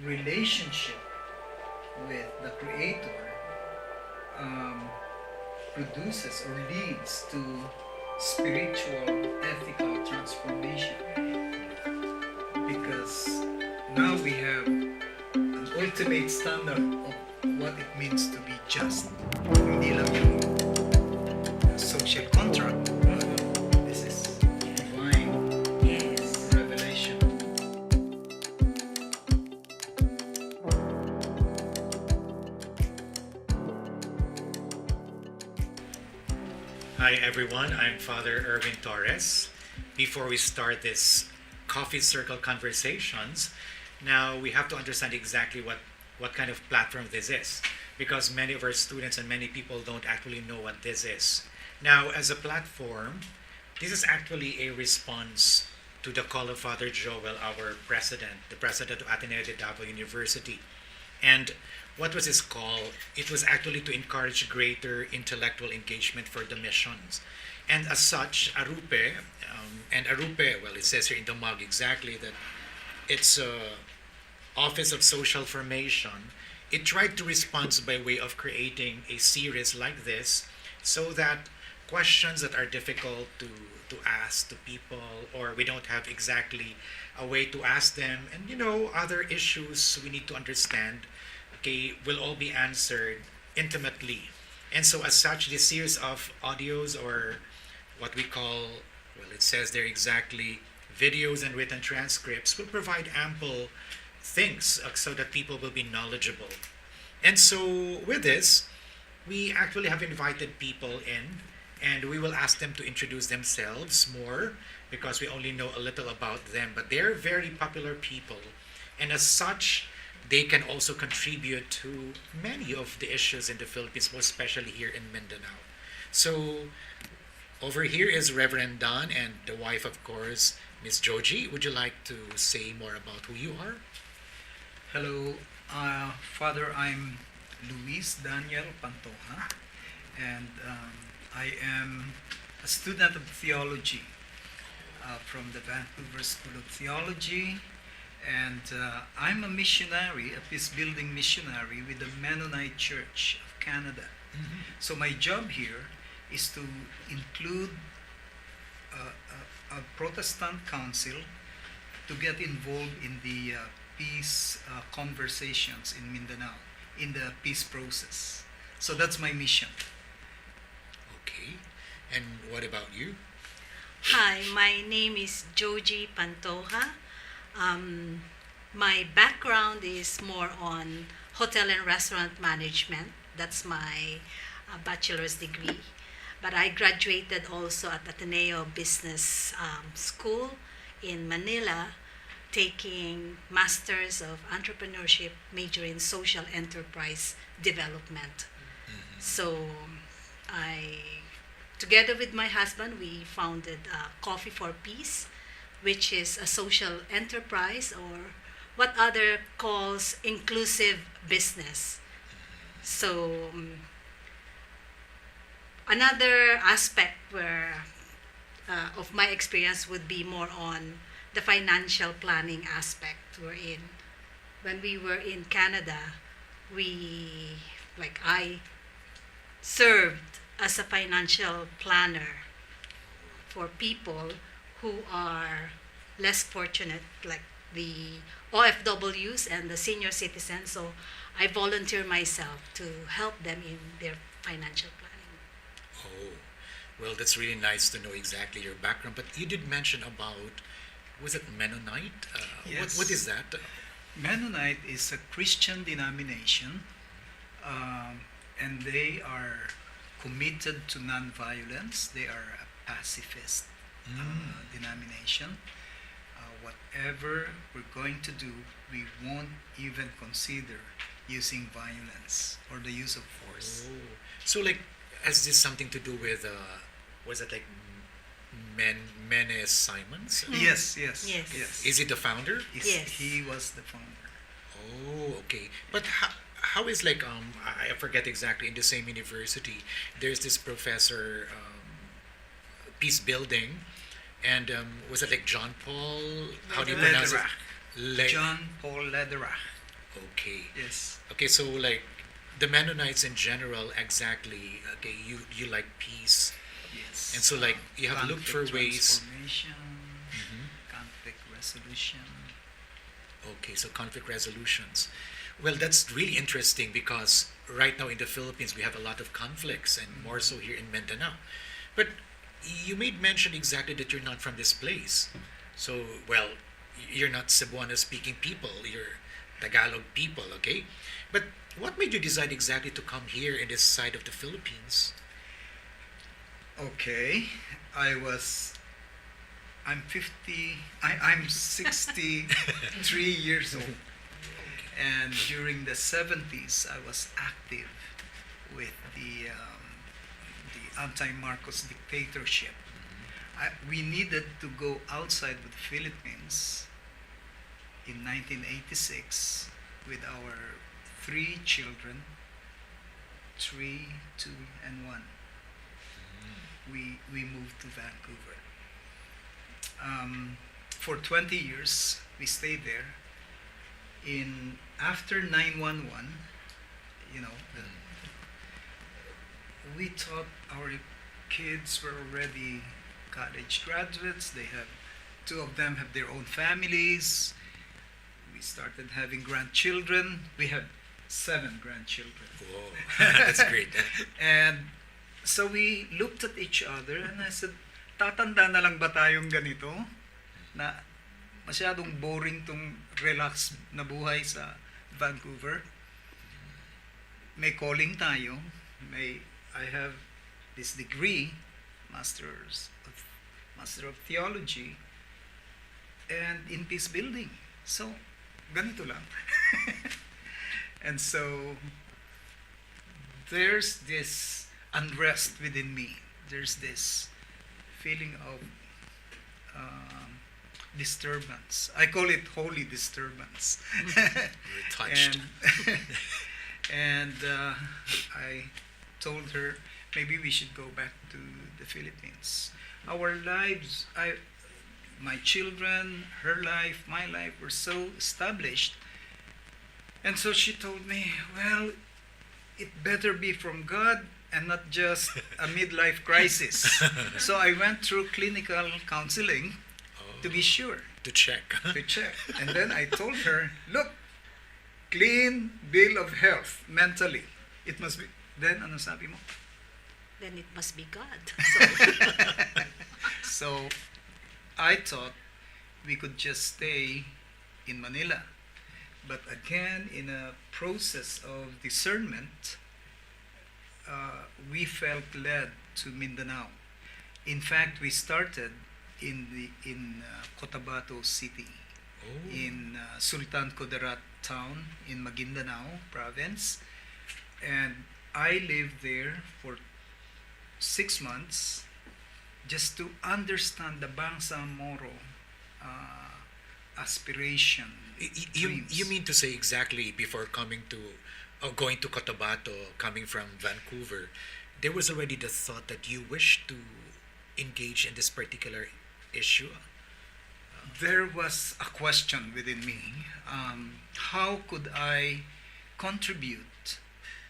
relationship with the Creator produces or leads to spiritual, ethical transformation. Because now we have an ultimate standard of what it means to be just. Hindi lang yung social contract. This is divine revelation. Hi everyone, I'm Father Erwin Torres. Before we start this coffee circle conversations, now we have to understand exactly what kind of platform this is, because many of our students and many people don't actually know what this is. Now, as a platform, this is actually a response to the call of Father Joel, our president, the president of Ateneo de Davao University. And what was his call? It was actually to encourage greater intellectual engagement for the missions. And as such, Arupe, well, it says here in the mug exactly that it's Office of Social Formation. It tried to respond by way of creating a series like this so that questions that are difficult to ask to people, or we don't have exactly a way to ask them, and other issues we need to understand, okay, will all be answered intimately. And so as such, this series of audios, or what we call, well, it says there exactly, videos and written transcripts, will provide ample things so that people will be knowledgeable. And so with this, we actually have invited people in, and we will ask them to introduce themselves more, because we only know a little about them, but they're very popular people, and as such, they can also contribute to many of the issues in the Philippines, most especially here in Mindanao. So over here is Reverend Don, and the wife, of course, Miss Joji. Would you like to say more about who you are? Hello, Father, I'm Luis Daniel Pantoja, and I am a student of theology from the Vancouver School of Theology, and I'm a missionary, a peace-building missionary with the Mennonite Church of Canada. Mm-hmm. So my job here is to include a Protestant council to get involved in the peace conversations in Mindanao, in the peace process. So that's my mission. Okay. And what about you? Hi, my name is Joji Pantoja. My background is more on hotel and restaurant management. That's my bachelor's degree. But I graduated also at Ateneo Business School in Manila, taking Masters of Entrepreneurship, major in Social Enterprise Development. Mm-hmm. So together with my husband, we founded Coffee for Peace, which is a social enterprise, or what other calls inclusive business. So another aspect where of my experience would be more on the financial planning aspect. When we were in Canada, I served as a financial planner for people who are less fortunate, like the OFWs and the senior citizens. So I volunteer myself to help them in their financial planning. Oh, well, that's really nice to know exactly your background. But you did mention about, was it Mennonite? Yes. What is that? Mennonite is a Christian denomination, and they are committed to nonviolence. They are a pacifist denomination. Whatever we're going to do, we won't even consider using violence or the use of force. Oh, so has this something to do with, was it like Menes Simons? Yes. Is he the founder? Yes. He was the founder. Oh, okay. But how is I forget exactly, in the same university, there's this professor, peace building, and was it like John Paul? How do you pronounce it? John Paul Lederach. Okay. Yes. Okay, so like the Mennonites in general, exactly. Okay, you like peace, Yes. and so like you have looked for Conflict ways. transformation, Mhm. conflict resolution. Okay, so conflict resolutions. Well, that's really interesting because right now in the Philippines we have a lot of conflicts, and more so here in Mindanao. But you made mention exactly that you're not from this place. So, well, you're not Cebuana speaking people, you're Tagalog people, okay? But what made you decide exactly to come here in this side of the Philippines? Okay, I was. I'm 50. I'm 63 years old, and during the 70s, I was active with the anti-Marcos dictatorship. We needed to go outside of the Philippines in 1986 with our 3 children, 3, 2, and 1. We moved to Vancouver. For 20 years, we stayed there. In after 911, you know, we thought our kids were already college graduates. They have 2 of them have their own families. We started having grandchildren. We had 7 grandchildren. Whoa, that's great. And so we looked at each other and I said, tatanda na lang ba tayong ganito? Na masyadong boring tong relax na buhay sa Vancouver. May calling tayo. I have this degree, Master of Theology, and in peace building. So, ganito lang. And so, there's this unrest within me. There's this feeling of disturbance. I call it holy disturbance. You're touched. And I told her maybe we should go back to the Philippines. Our lives, my children, her life, my life were so established. And so she told me, well, it better be from God and not just a midlife crisis. So I went through clinical counseling to be sure. To check. To check. And then I told her, look, clean bill of health mentally. It must be. Then, ano sabi mo? Then it must be God. So, I thought we could just stay in Manila. But again, in a process of discernment, we felt led to Mindanao. In fact, we started in Cotabato City, Oh. in Sultan Kudarat town in Maguindanao province, and I lived there for 6 months just to understand the Bangsamoro aspiration. You mean to say exactly before coming to going to Cotabato, coming from Vancouver, there was already the thought that you wished to engage in this particular issue? There was a question within me. How could I contribute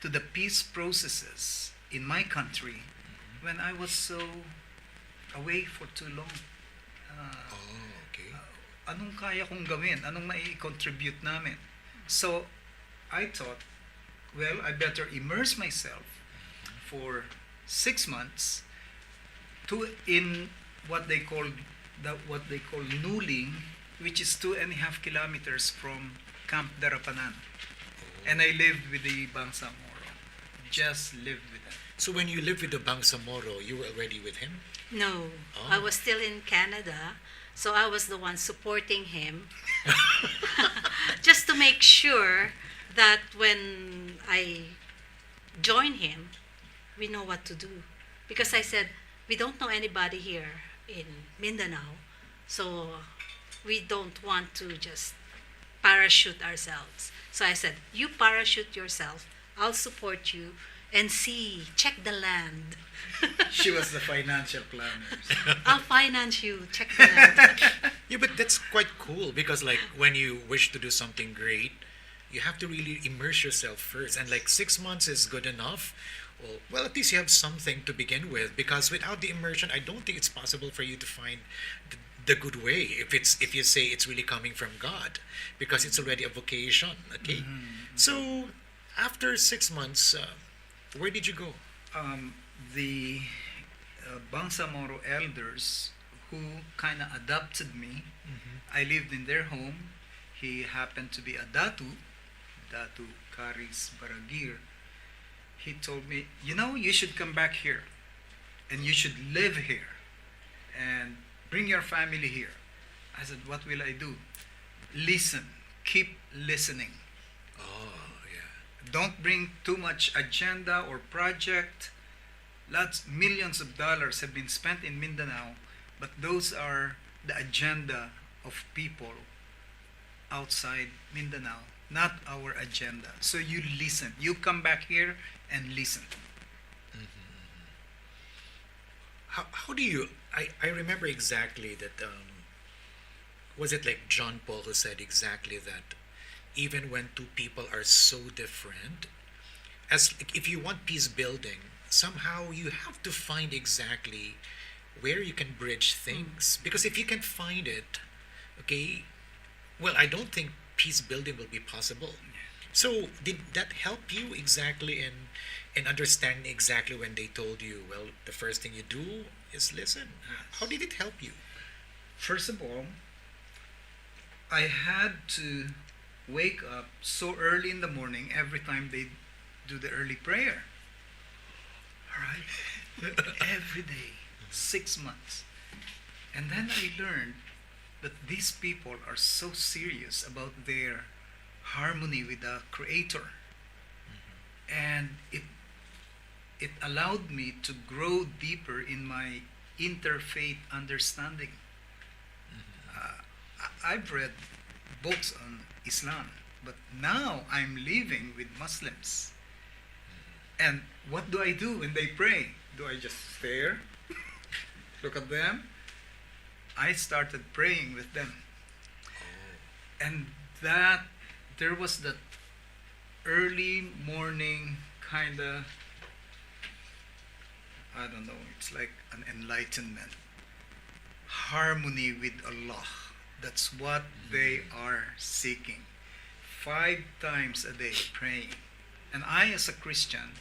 to the peace processes in my country when I was so away for too long? Oh, okay. Anong kaya kong gawin? Anong mai-contribute namin? So, I thought, well, I better immerse myself for 6 months in what they call Nuling, which is 2.5 kilometers from Camp Darapanan. And I lived with the Bangsamoro. Just lived with them. So when you lived with the Bangsamoro, you were already with him? No, Oh. I was still in Canada, so I was the one supporting him just to make sure that when I join him, we know what to do. Because I said, we don't know anybody here in Mindanao, so we don't want to just parachute ourselves. So I said, you parachute yourself, I'll support you, and check the land. She was the financial planner. I'll finance you, check the land. Yeah, but that's quite cool because like when you wish to do something great, you have to really immerse yourself first. And like 6 months is good enough. Well, at least you have something to begin with, because without the immersion, I don't think it's possible for you to find the good way. If you say it's really coming from God, because it's already a vocation. Okay, so after 6 months, where did you go? The Bangsamoro elders who kind of adopted me, I lived in their home. He happened to be a Datu Karis Baragir. He told me, you should come back here and you should live here and bring your family here. I said, what will I do? Listen, keep listening. Oh, yeah. Don't bring too much agenda or project. Millions of dollars have been spent in Mindanao, but those are the agenda of people outside Mindanao, not our agenda. So you listen. You come back here and listen. How do you? I remember exactly that. Was it like John Paul who said exactly that? Even when two people are so different, if you want peace building, somehow you have to find exactly where you can bridge things. Because if you can find it, okay, well, I don't think peace building will be possible. So did that help you exactly in understanding exactly when they told you, well, the first thing you do is listen? How did it help you? First of all, I had to wake up so early in the morning every time they do the early prayer. All right? Every day, 6 months. And then I learned that these people are so serious about their harmony with the Creator. And it allowed me to grow deeper in my interfaith understanding. I've read books on Islam, but now I'm living with Muslims. And what do I do when they pray? Do I just stare? Look at them? I started praying with them. And there was that early morning kind of, I don't know, it's like an enlightenment. Harmony with Allah. That's what they are seeking. 5 times a day praying. And I, as a Christian,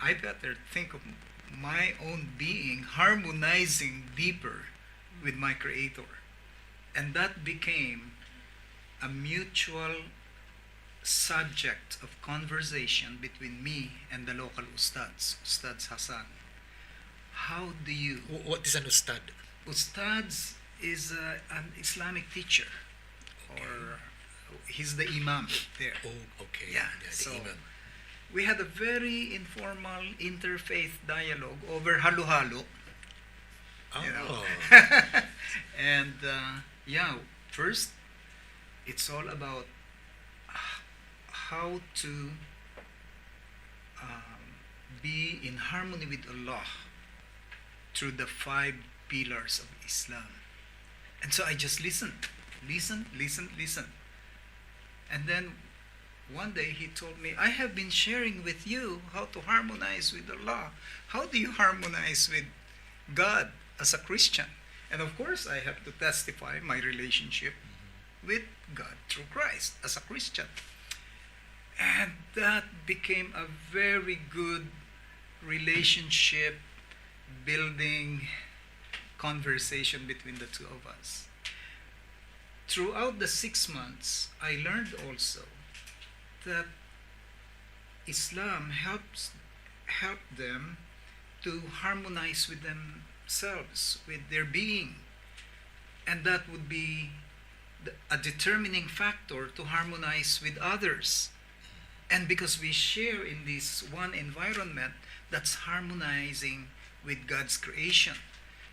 I better think of my own being harmonizing deeper with my Creator. And that became a mutual subject of conversation between me and the local ustads, Ustad Hassan. How do you... What is an ustad? Ustads is an Islamic teacher, or he's the imam there. Oh, okay. Yeah, the so imam. we had a very informal interfaith dialogue over halo-halo. Oh. And first, it's all about how to be in harmony with Allah through the 5 pillars of Islam. And so I just listened. And then one day he told me, I have been sharing with you how to harmonize with Allah. How do you harmonize with God as a Christian? And of course, I have to testify my relationship with God through Christ as a Christian. And that became a very good relationship building conversation between the two of us. Throughout the 6 months, I learned also that Islam helped them to harmonize with themselves, with their being. And that would be a determining factor to harmonize with others. And because we share in this one environment, that's harmonizing with God's creation.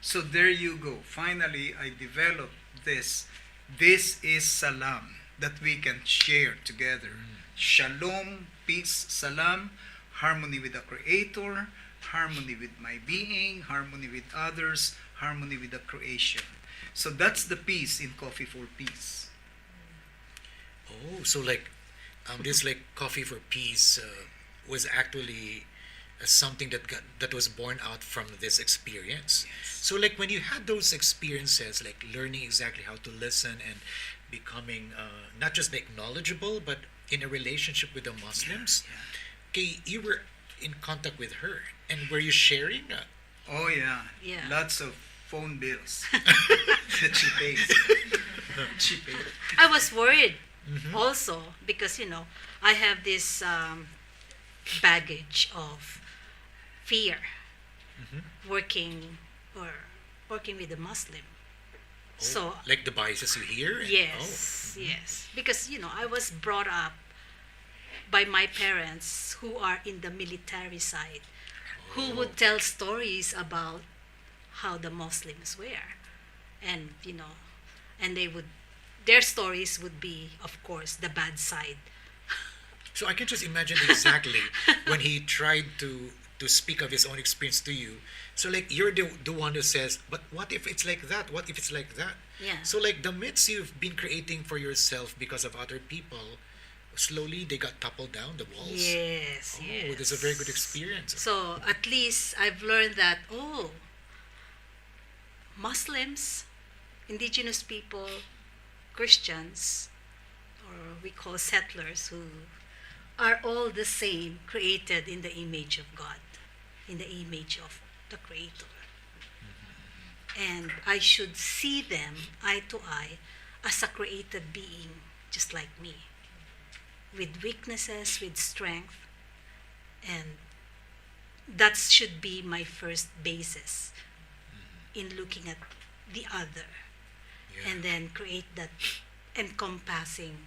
So there you go. Finally, I developed this. This is salam that we can share together. Shalom, peace, salam, harmony with the Creator, harmony with my being, harmony with others, harmony with the creation. So that's the peace in Coffee for Peace. Oh, so like this like Coffee for Peace was actually something that was born out from this experience. So like when you had those experiences, like learning exactly how to listen and becoming not just like knowledgeable, but in a relationship with the Muslims, okay, you were in contact with her, and were you sharing? Oh yeah. Yeah. Lots of phone bills that she pays. She paid. I was worried Mhm. also because I have this baggage of fear Mhm. working or working with a Muslim. So Like the biases you hear? yes, yes, because I was brought up by my parents who are in the military side, who would tell stories about how the Muslims were, and and their stories would be, of course, the bad side. So I can just imagine exactly when he tried to speak of his own experience to you. So like you're the one who says, but what if it's like that? What if it's like that? Yeah. So like the myths you've been creating for yourself because of other people, slowly they got toppled down the walls. Yes, Oh, yes. that's a very good experience. So at least I've learned that Muslims, indigenous people, Christians, or we call settlers, who are all the same, created in the image of God, in the image of the Creator. And I should see them eye to eye as a created being just like me, with weaknesses, with strength, and that should be my first basis in looking at the other, Yeah. and then create that encompassing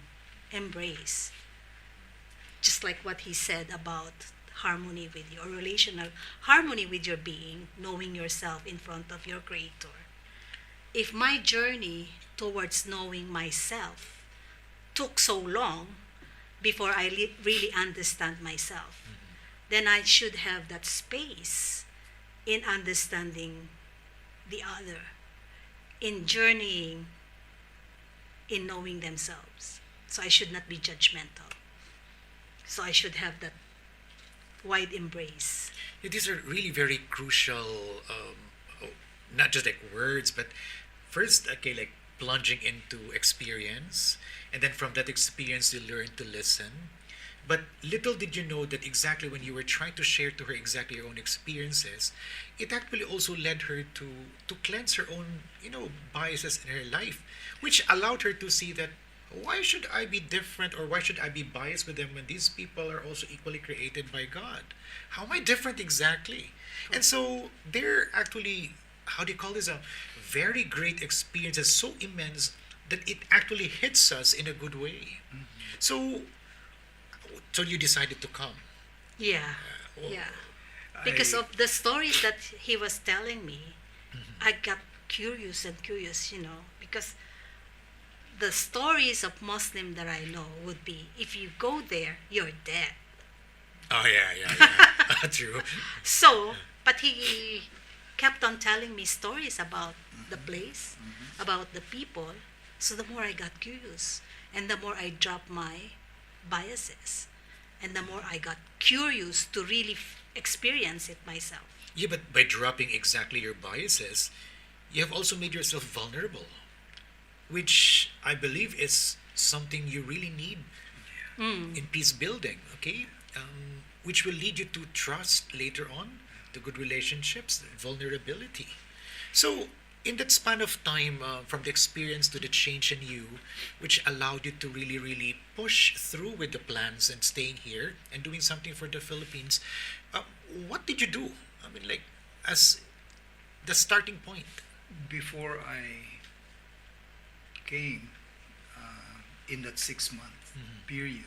embrace, just like what he said about harmony with you, or relational harmony with your being, knowing yourself in front of your Creator. If my journey towards knowing myself took so long before I really understand myself, then I should have that space in understanding the other, in journeying, in knowing themselves. So I should not be judgmental. So I should have that wide embrace. Yeah, these are really very crucial, not just like words, but first, okay, like plunging into experience, and then from that experience, you learn to listen. But little did you know that exactly when you were trying to share to her exactly your own experiences, it actually also led her to cleanse her own, biases in her life, which allowed her to see that why should I be different, or why should I be biased with them when these people are also equally created by God? How am I different exactly? And so they're actually, how do you call this, a very great experience, it's so immense that it actually hits us in a good way. So you decided to come. Yeah, Oh, yeah. Because I- of the stories that he was telling me, I got curious and curious, because the stories of Muslim that I know would be, if you go there, you're dead. Oh yeah. True. So, but he kept on telling me stories about the place, about the people. So the more I got curious, and the more I dropped my biases, and the more I got curious to really experience it myself. Yeah, but by dropping exactly your biases, you have also made yourself vulnerable, which I believe is something you really need in peace building, okay? Which will lead you to trust later on, to good relationships, vulnerability. So, in that span of time, from the experience to the change in you, which allowed you to really, really push through with the plans and staying here and doing something for the Philippines, what did you do? I mean, like, as the starting point. Before I came in that 6 month period,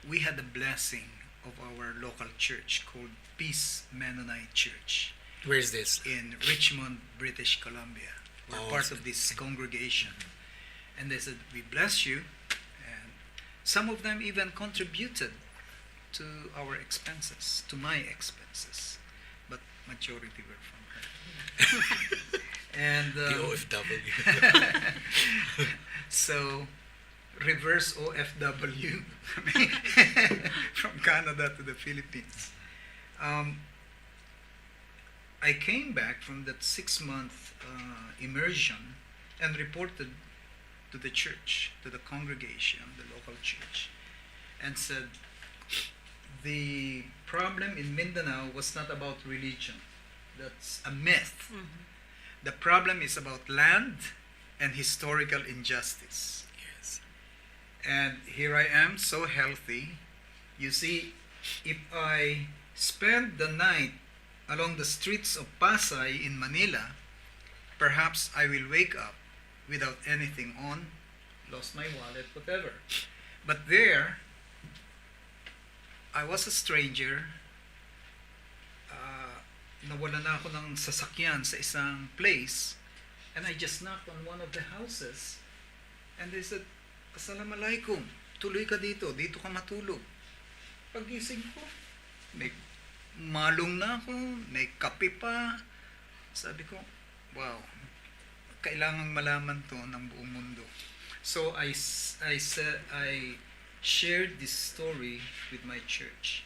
we had the blessing of our local church called Peace Mennonite Church Where is this? in Richmond, British Columbia. We're Oh, part of this congregation. And they said, we bless you. And some of them even contributed to our expenses, to my expenses. But majority were from her. And The OFW. so reverse OFW from Canada to the Philippines. I came back from that 6-month immersion and reported to the church, to the congregation, the local church, and said the problem in Mindanao was not about religion. That's a myth. The problem is about land and historical injustice. Yes. And here I am, so healthy. You see, if I spend the night along the streets of Pasay in Manila, perhaps I will wake up without anything on, lost my wallet, whatever. But there, I was a stranger. Nawala na ako ng sasakyan sa isang place, and I just knocked on one of the houses, and they said, "Assalamualaikum, tuloy ka dito ka matulog." Pagising ko, may malong na ako, may kape pa. Sabi ko, wow, kailangang malaman to ng buong mundo. So I shared this story with my church.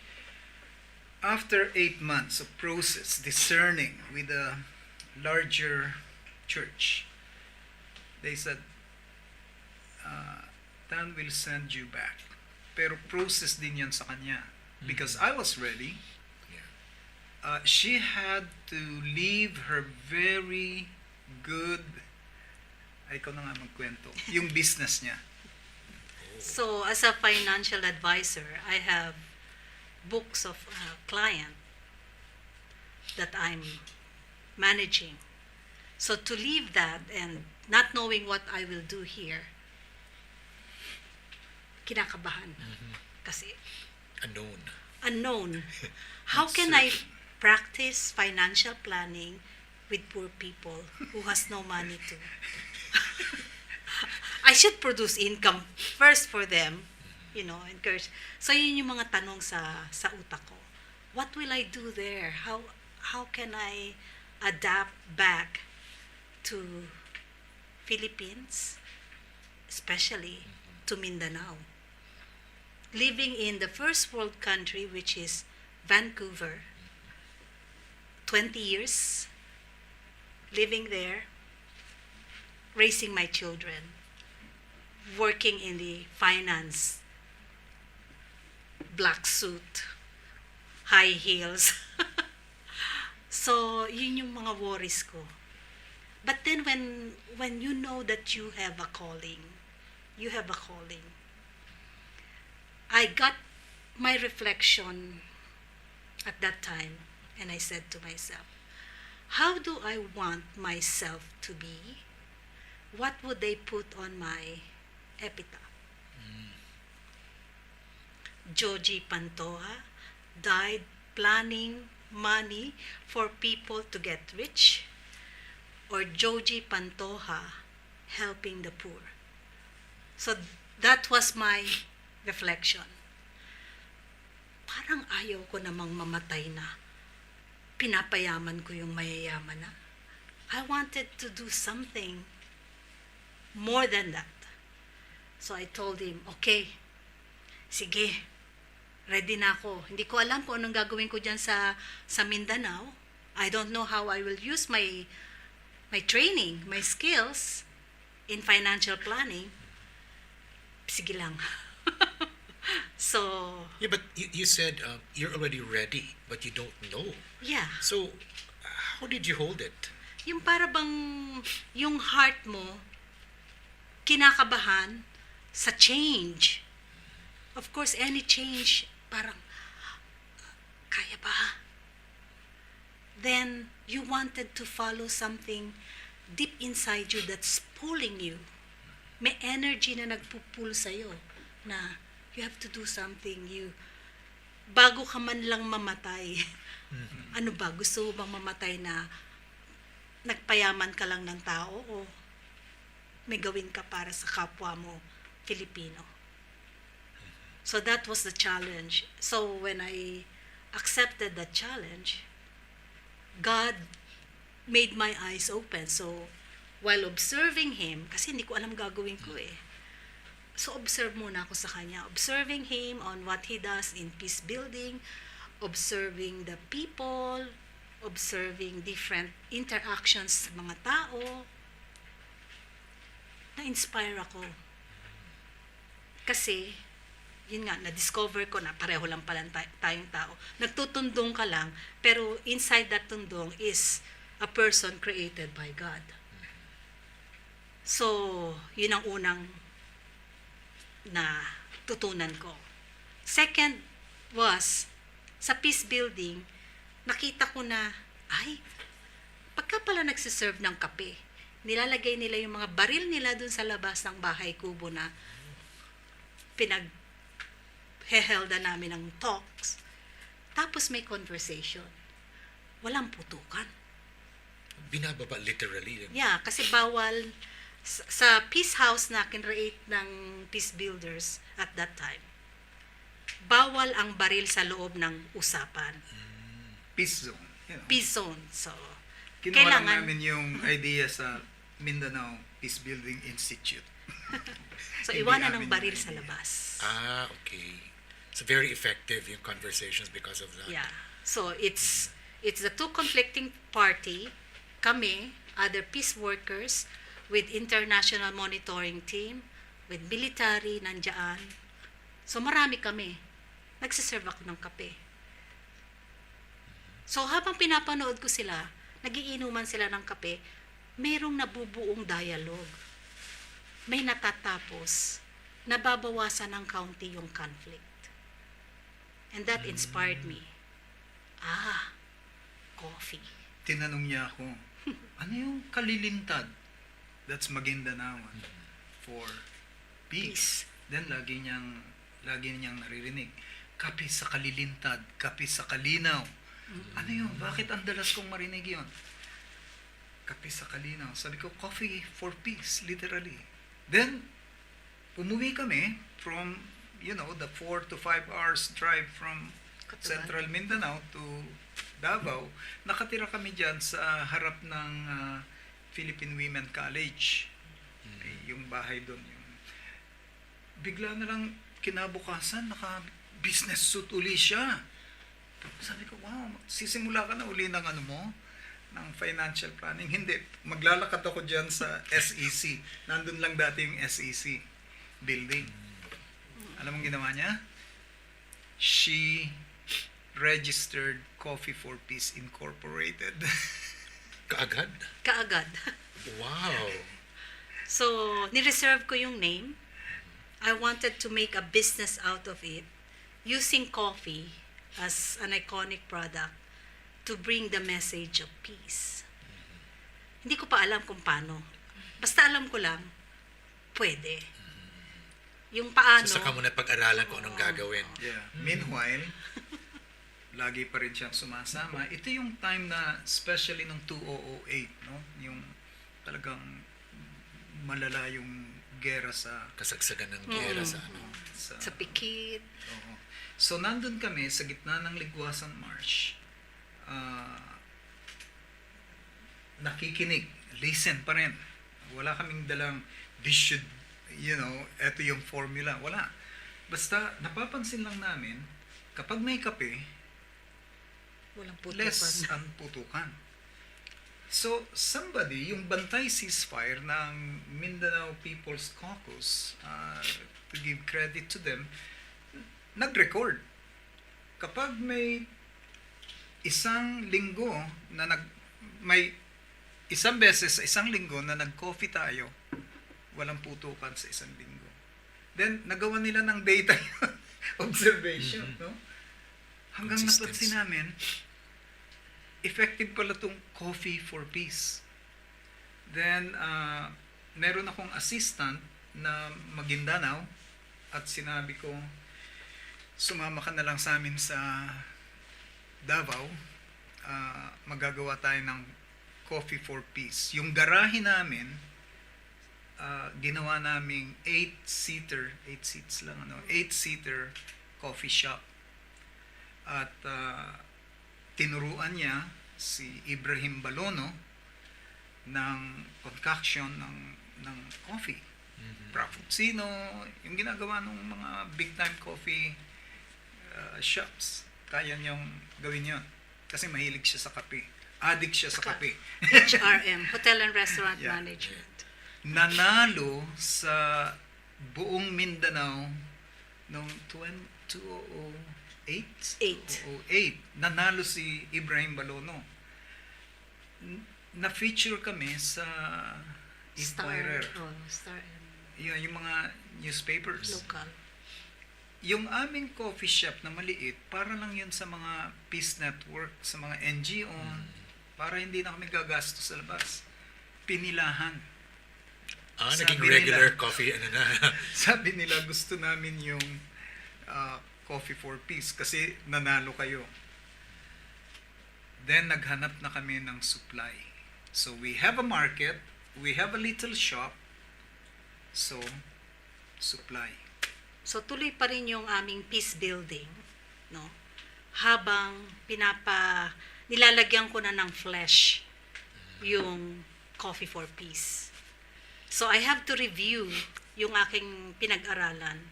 After 8 months of process, discerning with a larger church, they said, Tan will send you back. Pero process din yan sa kanya. Because I was ready. She had to leave her very good, ikaw na nga magkwento, yung business niya. So, as a financial advisor, I have books of client that I'm managing. So, to leave that and not knowing what I will do here, kinakabahan. Kasi, unknown. How can I practice financial planning with poor people who has no money to? I should produce income first for them, encourage. So yun yung mga tanong sa utak ko. What will I do there? How can I adapt back to Philippines, especially to Mindanao? Living in the first world country, which is Vancouver, 20 years living there, raising my children, working in the finance, black suit, high heels. So, yun yung mga worries ko. But then when you know that you have a calling, I got my reflection at that time, and I said to myself, how do I want myself to be? What would they put on my epitaph? Joji Pantoja died planning money for people to get rich, or Joji Pantoja helping the poor. So that was my reflection. Parang ayaw ko namang mamatay na pinapayaman ko yung mayayaman na. I wanted to do something more than that. So I told him, okay, sige, ready na ako. Hindi ko alam kung anong gagawin ko dyan sa Mindanao. I don't know how I will use my training, my skills in financial planning. Sige lang. So... Yeah, but you said you're already ready, but you don't know. Yeah. So, how did you hold it? Yung para bang yung heart mo kinakabahan sa change. Of course, any change, parang, kaya ba? Then, you wanted to follow something deep inside you that's pulling you. May energy na nagpupull sa'yo na you have to do something. Bago ka man lang mamatay, ano ba, gusto mo bang mamatay na nagpayaman ka lang ng tao o may gawin ka para sa kapwa mo Filipino? So that was the challenge. So when I accepted that challenge, God made my eyes open. So while observing Him, kasi hindi ko alam gagawin ko So, observe muna ako sa kanya. Observing him on what he does in peace building, observing the people, observing different interactions sa mga tao. Na-inspire ako. Kasi, yun nga, na-discover ko na pareho lang pala tayong tao. Nagtutundong ka lang, pero inside that tundong is a person created by God. So, yun ang unang na tutunan ko. Second was, sa peace building, nakita ko na, pagka pala nagsiserve ng kape, nilalagay nila yung mga baril nila dun sa labas ng bahay kubo na pinag-hehelda namin ng talks. Tapos may conversation. Walang putukan. Binababa literally. Yeah, kasi bawal sa peace house na kinreate ng peace builders at that time. Bawal ang baril sa loob ng usapan. Peace zone. Peace zone. So, Kinuha lang namin yung idea sa Mindanao Peace Building Institute. So, Hindi iwanan ng amin baril yung sa idea. labas. Okay. So very effective yung conversations because of that. Yeah. So, it's the two conflicting party, kami, other peace workers, with international monitoring team, with military, nandiyan. So, marami kami. Nagsiserve ako ng kape. So, habang pinapanood ko sila, nagiinuman sila ng kape, mayroong nabubuong dialogue. May natatapos, nababawasan ng kaunti yung conflict. And that inspired me. Coffee. Tinanong niya ako, ano yung kalilintad? That's Maguindanaoan for peace. Then lagi niyang naririnig, kape sa kalilintad, kape sa kalinaw. Ano yun? Bakit ang dalas kong marinig yun? Kape sa kalinaw. Sabi ko, coffee for peace, literally. Then, umuwi kami from, the 4 to 5 hours drive from Central Mindanao to Davao. Nakatira kami dyan sa harap ng Philippine Women College. Yung bahay doon. Bigla na lang kinabukasan, naka-business suit uli siya. Sabi ko, wow, sisimula ka na uli ng ng financial planning. Hindi, maglalakad ako dyan sa SEC. Nandun lang dati yung SEC building. Alam mong ginawa niya? She registered Coffee for Peace Incorporated. Kaagad? Kaagad. Wow. So, nireserve ko yung name. I wanted to make a business out of it using coffee as an iconic product to bring the message of peace. Hindi ko pa alam kung paano. Basta alam ko lang, pwede. Yung paano... So, saka mo na pag-aralan kung anong gagawin. Yeah. Meanwhile, lagi pa rin siyang sumasama. Ito yung time na, especially nung 2008, no? Yung talagang malala yung gera sa... Kasagsagan ng gera sa sa Pikit. Oo. So, nandun kami sa gitna ng Ligwasan March. Nakikinig. Listen pa rin. Wala kaming dalang, this should, eto yung formula. Wala. Basta, napapansin lang namin, kapag may kape, Walang putukan. less ang putukan. So, somebody, yung bantay ceasefire ng Mindanao People's Caucus, to give credit to them, nag-record. Kapag may isang linggo na may isang beses sa isang linggo na nag-coffee tayo, walang putukan sa isang linggo. Then, nagawa nila ng data observation, no? Hanggang napansin namin, effective pala tong Coffee for Peace. Then, meron akong assistant na Maguindanao at sinabi ko, sumama ka na lang sa amin sa Davao, magagawa tayo ng Coffee for Peace. Yung garahe namin, ginawa naming 8-seater coffee shop. At tinuruan niya si Ibrahim Balono ng concoction ng coffee. Frappuccino, yung ginagawa ng mga big time coffee shops. Kaya niyong gawin yun. Kasi mahilig siya sa kape. Addict siya sa kape. HRM, Hotel and Restaurant Yeah. Management. Nanalo sa buong Mindanao noong 2008. 2008. Nanalo si Ibrahim Balono. Na-feature kami sa Inquirer. Star Yung mga newspapers. local. Yung aming coffee shop na maliit, para lang yun sa mga peace network, sa mga NGO, para hindi na kami gagastos sa labas. Pinilahan. Naging Sabi regular nila- coffee, Sabi nila gusto namin yung Coffee for Peace kasi nanalo kayo. Then naghanap na kami ng supply. So we have a market, we have a little shop, so supply. So tuloy pa rin yung aming peace building, no? Habang nilalagyan ko na ng flesh yung Coffee for Peace. So I have to review yung aking pinag-aralan.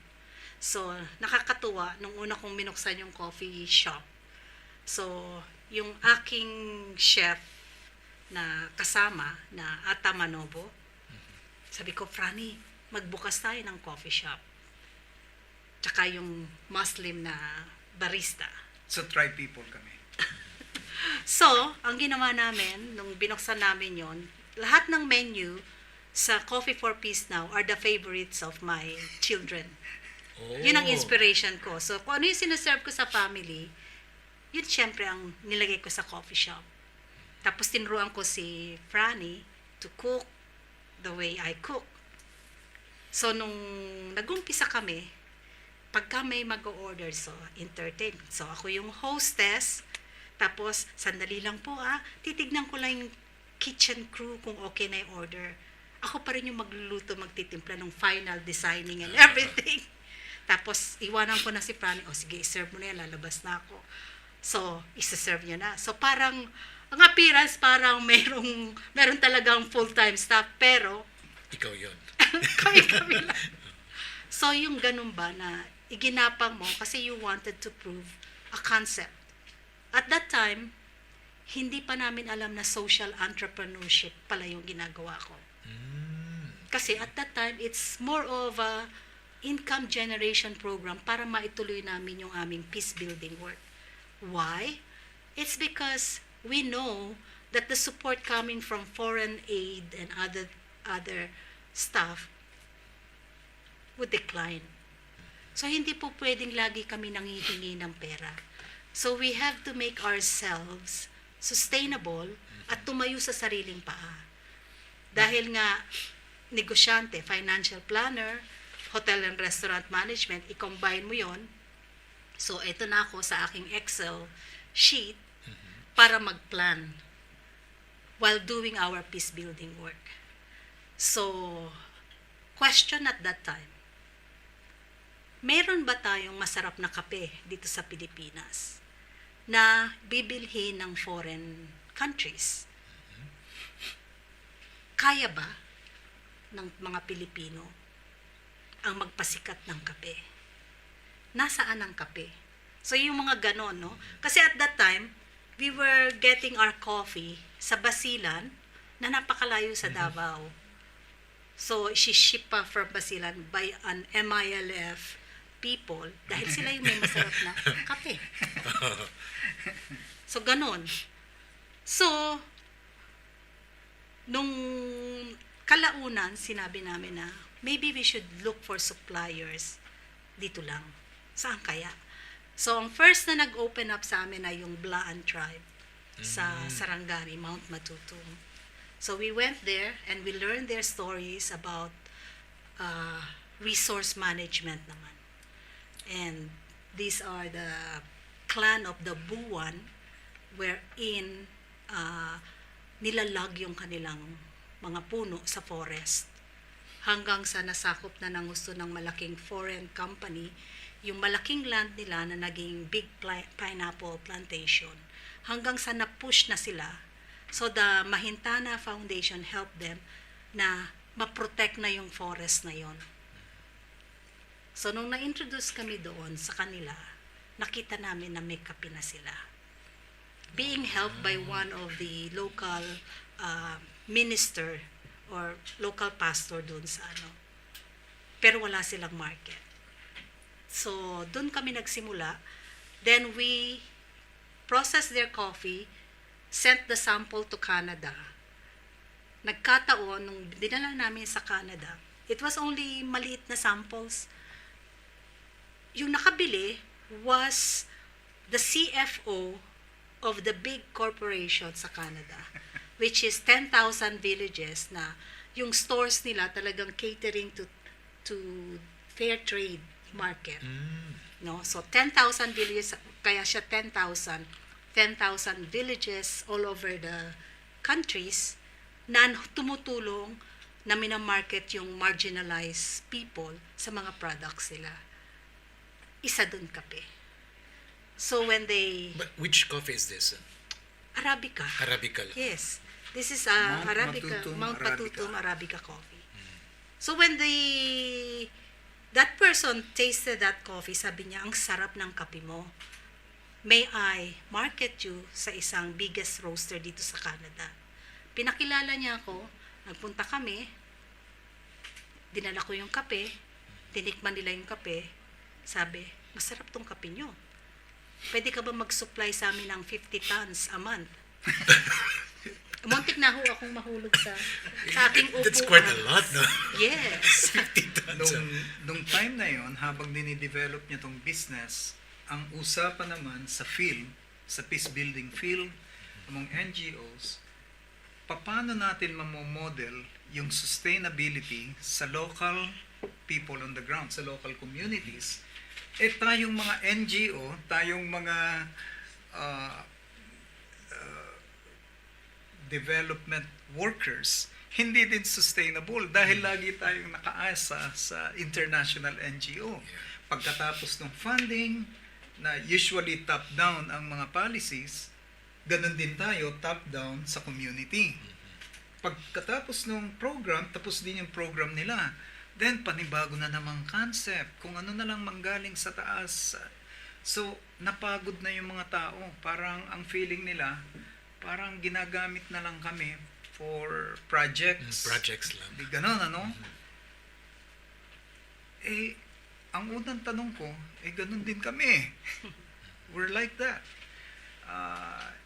So nakakatuwa nung una kong minuksan yung coffee shop. So yung aking chef na kasama na Ata Manobo, sabi ko, Franny, magbukas tayo ng coffee shop. Tsaka yung Muslim na barista. So try people kami. So, ang ginawa namin, nung binuksan namin yon, lahat ng menu sa Coffee for Peace now are the favorites of my children. Yun ang inspiration ko. So, kung ano yung sinaserve ko sa family, yun syempre ang nilagay ko sa coffee shop. Tapos tinuruan ko si Franny to cook the way I cook. So, nung nag-umpisa kami, pagka may mag-order, so entertain. So, ako yung hostess. Tapos, sandali lang po titignan ko lang yung kitchen crew kung okay na yung order. Ako pa rin yung magluluto, magtitimpla ng final designing and everything. Tapos, iwanan ko na si Franny, sige, serve mo na yan, lalabas na ako. So, isa-serve niya na. So, parang, ang appearance, parang meron talagang full-time staff, pero, Ikaw yun. kami lang. So, yung ganun ba na iginapang mo kasi you wanted to prove a concept. At that time, hindi pa namin alam na social entrepreneurship pala yung ginagawa ko. Kasi at that time, it's more of a income generation program para maituloy namin yung aming peace building work. Why? It's because we know that the support coming from foreign aid and other stuff would decline. So, hindi po pwedeng lagi kami nanghihingi ng pera. So, we have to make ourselves sustainable at tumayo sa sariling paa. Dahil nga, negosyante, financial planner, hotel and restaurant management, i-combine mo yon. So, ito na ako sa aking Excel sheet para mag-plan while doing our peace building work. So, question at that time, meron ba tayong masarap na kape dito sa Pilipinas na bibilhin ng foreign countries? Kaya ba ng mga Pilipino ang magpasikat ng kape? Nasaan ang kape? So, yung mga ganon, no? Kasi at that time, we were getting our coffee sa Basilan na napakalayo sa Davao. So, ship pa from Basilan by an MILF people dahil sila yung may masarap na kape. So, ganon. So, nung kalaunan, sinabi namin na maybe we should look for suppliers dito lang. Saan kaya? So, ang first na nag-open up sa amin ay yung Blaan tribe sa Sarangani, Mount Matutong. So, we went there and we learned their stories about resource management naman. And these are the clan of the Buwan wherein nilalag yung kanilang mga puno sa forest hanggang sa nasakop na ng gusto ng malaking foreign company yung malaking land nila na naging big pineapple plantation hanggang sa na-push na sila. So the Mahintana Foundation helped them na ma-protect na yung forest na yon. So, nung na-introduce kami doon sa kanila, nakita namin na may kape na sila. Being helped by one of the local minister or local pastor doon sa ano. Pero wala silang market. So, doon kami nagsimula. Then we processed their coffee, sent the sample to Canada. Nagkataon, nung dinala namin sa Canada, it was only maliit na samples. Yung nakabili was the CFO of the big corporation sa Canada, which is 10,000 villages na yung stores nila talagang catering to fair trade market. No? So 10,000 villages, kaya siya 10,000 villages all over the countries na tumutulong na minamarket yung marginalized people sa mga products nila. Isa dun kape. So when they... But which coffee is this? Arabica. Arabica lang. Yes. This is Mount Arabica, Matutum Mount Arabica. Patutum Arabica coffee. So when that person tasted that coffee, sabi niya, ang sarap ng kape mo. May I market you sa isang biggest roaster dito sa Canada. Pinakilala niya ako, nagpunta kami, dinala ko yung kape, tinikman nila yung kape, sabi, masarap tong kape nyo. Pwede ka ba mag-supply sa amin ng 50 tons a month? Muntik na ho akong mahulog sa aking upuan. That's quite a lot, no? Yes. 50 tons. Nung time na yon, habang dinidevelop niya tong business, ang usapan naman sa field, sa peace building field, among NGOs, paano natin mamomodel yung sustainability sa local people on the ground, sa local communities. Tayong mga NGO, tayong mga development workers, hindi din sustainable dahil lagi tayong nakaasa sa international NGO. Pagkatapos ng funding, na usually top-down ang mga policies, ganun din tayo, top-down sa community. Pagkatapos ng program, tapos din yung program nila. Then, panibago na namang concept, kung ano na lang manggaling sa taas. So, napagod na yung mga tao. Parang ang feeling nila, parang ginagamit na lang kami for projects. Projects lang. Di ganon, ano? Ang unang tanong ko, ganun din kami. We're like that.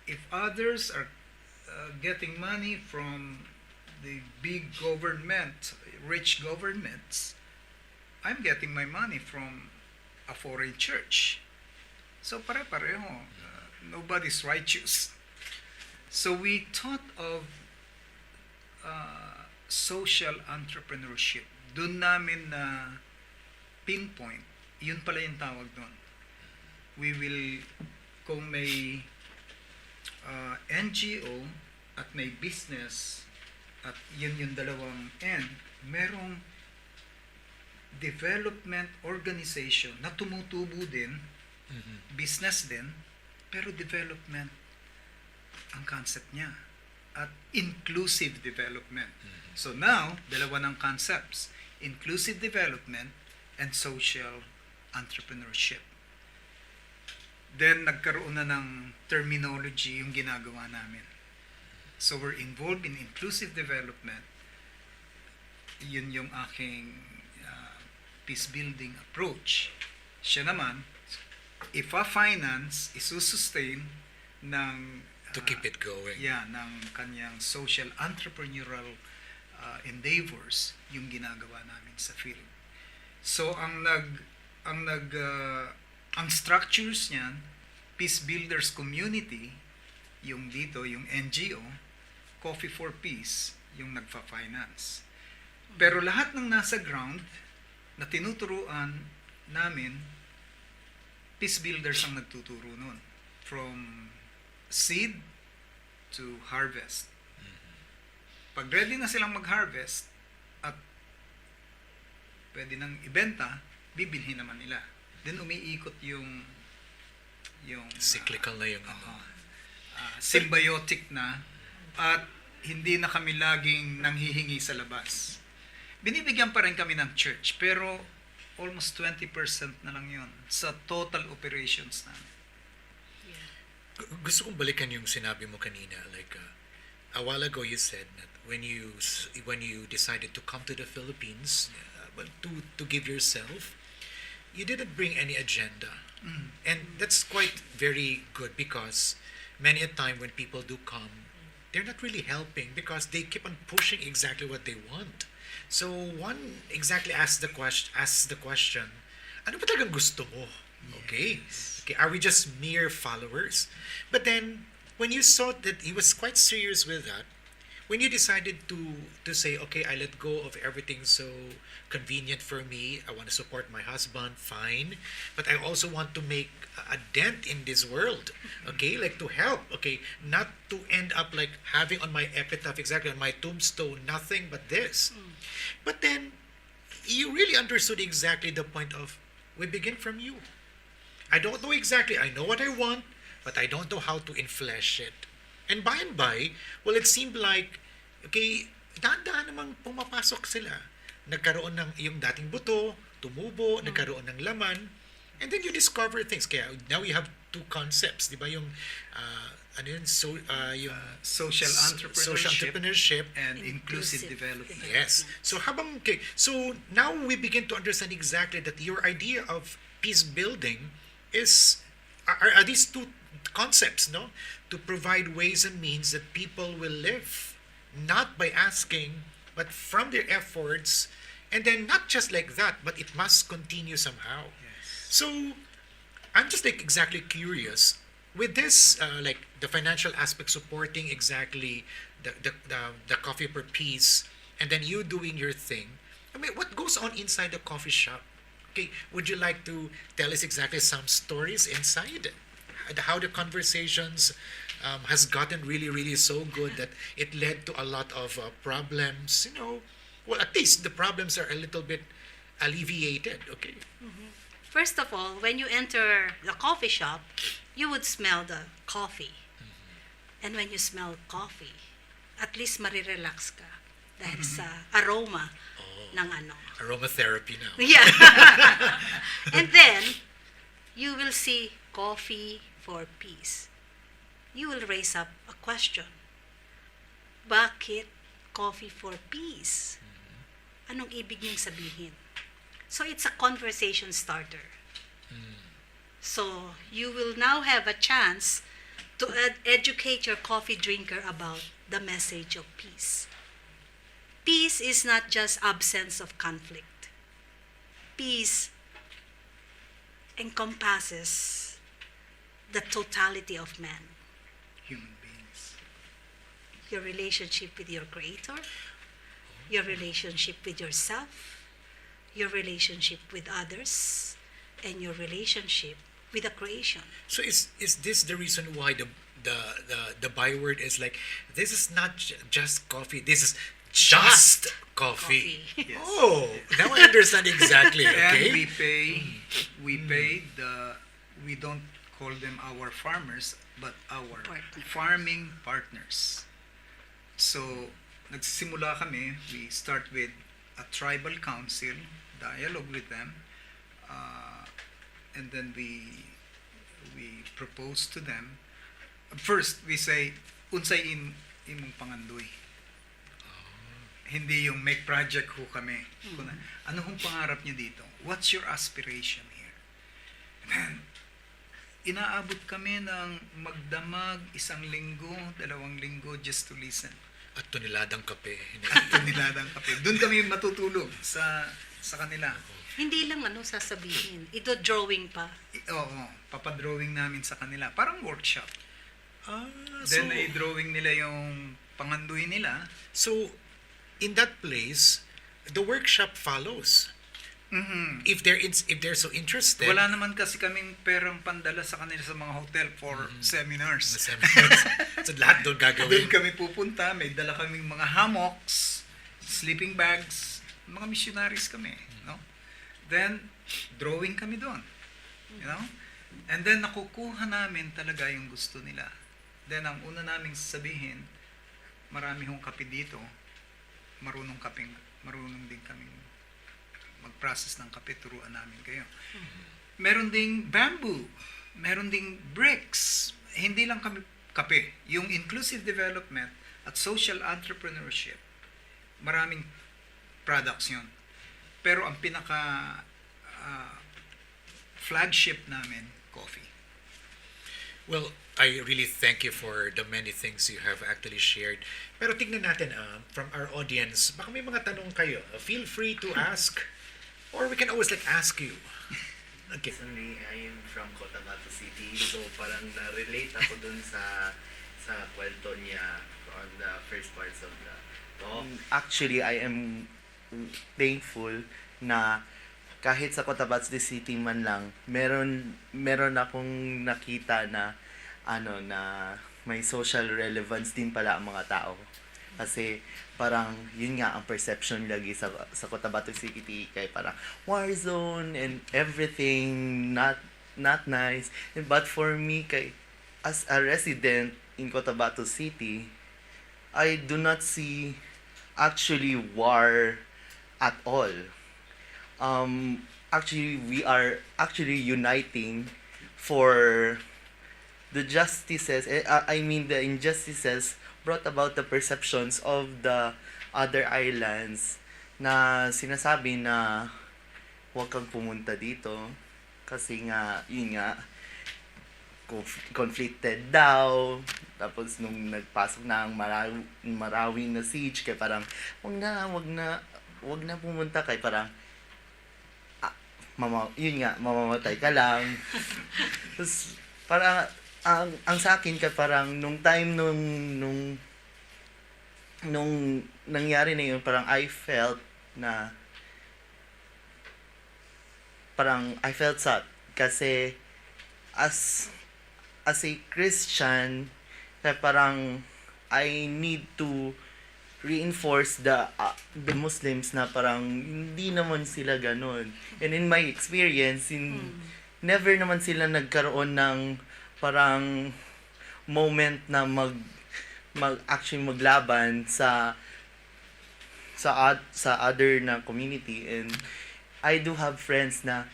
If others are getting money from the big government, rich governments, I'm getting my money from a foreign church. So pare-pareho. Nobody's righteous. So we thought of social entrepreneurship. Doon namin na pinpoint, yun pala yung tawag doon. We will, kung may NGO at may business, at yun yung dalawang end, merong development organization na tumutubo din, business din, pero development ang concept niya. At inclusive development. So now, dalawa ng concepts, inclusive development and social entrepreneurship. Then, nagkaroon na ng terminology yung ginagawa namin. So, we're involved in inclusive development. Yun yung aking peace-building approach. Siya naman, finance isusustain ng To keep it going. ng kanyang social entrepreneurial endeavors yung ginagawa namin sa field. So ang structures niyan, Peace Builders Community, yung dito, yung NGO, Coffee for Peace, yung nagfa-finance. Pero lahat ng nasa ground na tinuturuan namin, Peace Builders ang nagtuturo nun. From seed to harvest. Pag ready na silang mag-harvest at pwede nang ibenta, bibilhin naman nila. Then umiikot yung Cyclical na yung symbiotic na, at hindi na kami laging nanghihingi sa labas. binibigyan pa rin kami ng church, pero almost 20% na lang yun sa total operations namin. Yeah. Gusto kong balikan yung sinabi mo kanina. Like, a while ago you said that when you decided to come to the Philippines, to give yourself, you didn't bring any agenda. And that's quite very good, because many a time when people do come, they're not really helping because they keep on pushing exactly what they want. So one exactly asks the question, ano ba talagang gusto mo? Okay. Okay, are we just mere followers? But then when you saw that he was quite serious with that, when you decided to say, okay, I let go of everything so convenient for me, I want to support my husband, fine, but I also want to make a dent in this world, okay, like to help, okay, not to end up like having on my epitaph, exactly on my tombstone, nothing but this. But then you really understood exactly the point of, we begin from you. I don't know exactly, I know what I want, but I don't know how to inflesh it. And by, well, it seemed like, okay, daan-daan namang pumapasok sila. Nagkaroon ng yung dating buto, tumubo, nagkaroon ng laman, and then you discover things. Kaya now you have two concepts, di ba? Yung, ano yun, yung Social entrepreneurship and inclusive development. Yes. So okay, so now we begin to understand exactly that your idea of peace building is are these two concepts, no? To provide ways and means that people will live, not by asking, but from their efforts, and then not just like that, but it must continue somehow. Yes. So I'm just like exactly curious with this, like the financial aspect supporting exactly the coffee for peace, and then you doing your thing. I mean, what goes on inside the coffee shop? Okay, would you like to tell us exactly some stories inside? How the conversations has gotten really, really so good that it led to a lot of problems. You know, well, at least the problems are a little bit alleviated. Okay. First of all, when you enter the coffee shop, you would smell the coffee. And when you smell coffee, at least marirelax ka dahil sa aroma ng ano. Aromatherapy now. Yeah. And then, you will see coffee for peace. You will raise up a question. Bakit coffee for peace? Anong ibig niyong sabihin? So it's a conversation starter. So you will now have a chance to educate your coffee drinker about the message of peace. Peace is not just absence of conflict. Peace encompasses the totality of man. Human beings. Your relationship with your creator, your relationship with yourself, your relationship with others, and your relationship with the creation. So is this the reason why the byword is like, this is not just coffee, this is just coffee. Yes. Oh, now I understand exactly. Okay. And we don't call them our farmers, but our Partner. farming partners. So, nagsisimula kami, we start with a tribal council, dialogue with them, and then we propose to them. First, we say, unsay imong pangandoy. Hindi yung make project ho kami. Kuna, ano hong pangarap niyo dito? What's your aspiration here? And then, inaabot kami ng magdamag 1 linggo, 2 linggo just to listen. At tuniladang kape. At niladang kape. Doon kami matutulog sa kanila. Hindi lang sasabihin. Ito drawing pa. Oo, papadrawing namin sa kanila. Parang workshop. So, Then, i-drawing nila yung pangandoy nila. so in that place, the workshop follows. Mhm. If they're so interested. Wala naman kasi kaming perang pandala sa kanila sa mga hotel for seminars. So lahat doon Doon gagawin. kami pupunta, may dala kaming mga hammocks, sleeping bags, mga missionaries kami, no? Then, drawing kami doon, you know? And then, nakukuha namin talaga yung gusto nila. Then, ang una naming sasabihin, marami hong kape dito, marunong kapeng marunong din kaming mag-process ng kape, turuan namin kayo. Meron ding bamboo, meron ding bricks. Hindi lang kami kape. Yung inclusive development at social entrepreneurship, maraming products yun. Pero ang pinaka flagship namin, coffee. Well, I really thank you for the many things you have actually shared. Pero tignan natin from our audience, baka may mga tanong kayo. Feel free to ask. Or we can always ask you. Okay. Personally, I am from Cotabato City, so parang na-relate ako dun sa kwento niya on the first parts of the talk. Actually, I am thankful na kahit sa Cotabato City man lang, meron akong nakita na na may social relevance din pala ang mga tao. Kasi parang yun nga ang perception lagi sa Cotabato City kay parang war zone and everything not nice. But for me as a resident in Cotabato City, I do not see actually war at all. Actually we are actually uniting for the justices, the injustices brought about the perceptions of the other islands na sinasabi na huwag kang pumunta dito kasi nga, yun nga, conflicted daw. Tapos nung nagpasok na ang marawing na siege, kaya parang wag na pumunta kay parang mamamatay ka lang. Tapos parang ang sa akin kay parang nung time nung nangyari na yun, parang I felt sad kasi as a Christian kaya parang I need to reinforce the Muslims na parang hindi naman sila ganun. And in my experience, never naman sila nagkaroon ng parang moment na actually maglaban sa other na community. And I do have friends na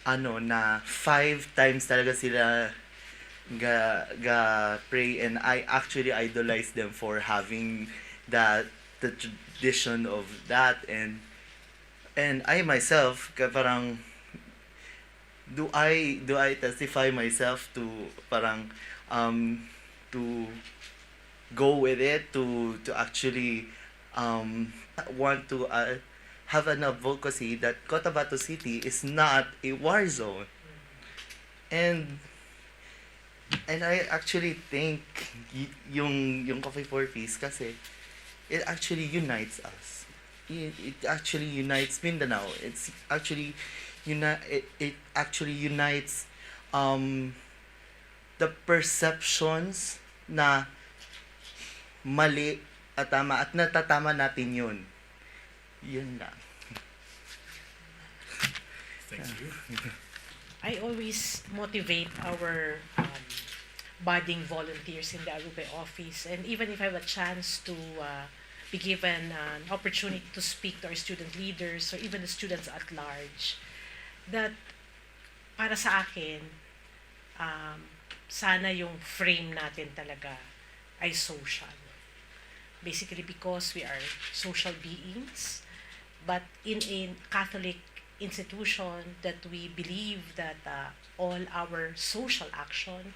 na 5 times talaga sila ga pray, and I actually idolize them for having the tradition of that. And I myself parang do I testify myself to parang to go with it, to actually want to have an advocacy that Cotabato City is not a war zone. And I actually think yung Coffee for Peace kasi it actually unites us. It actually unites Mindanao. It's actually it actually unites the perceptions na mali at tama at natatama natin yun. Yun lang. Thank you. I always motivate our budding volunteers in the Aruba office, and even if I have a chance to be given an opportunity to speak to our student leaders or even the students at large, that para sa akin, sana yung frame natin talaga ay social. Basically because we are social beings, but in a Catholic institution that we believe that all our social action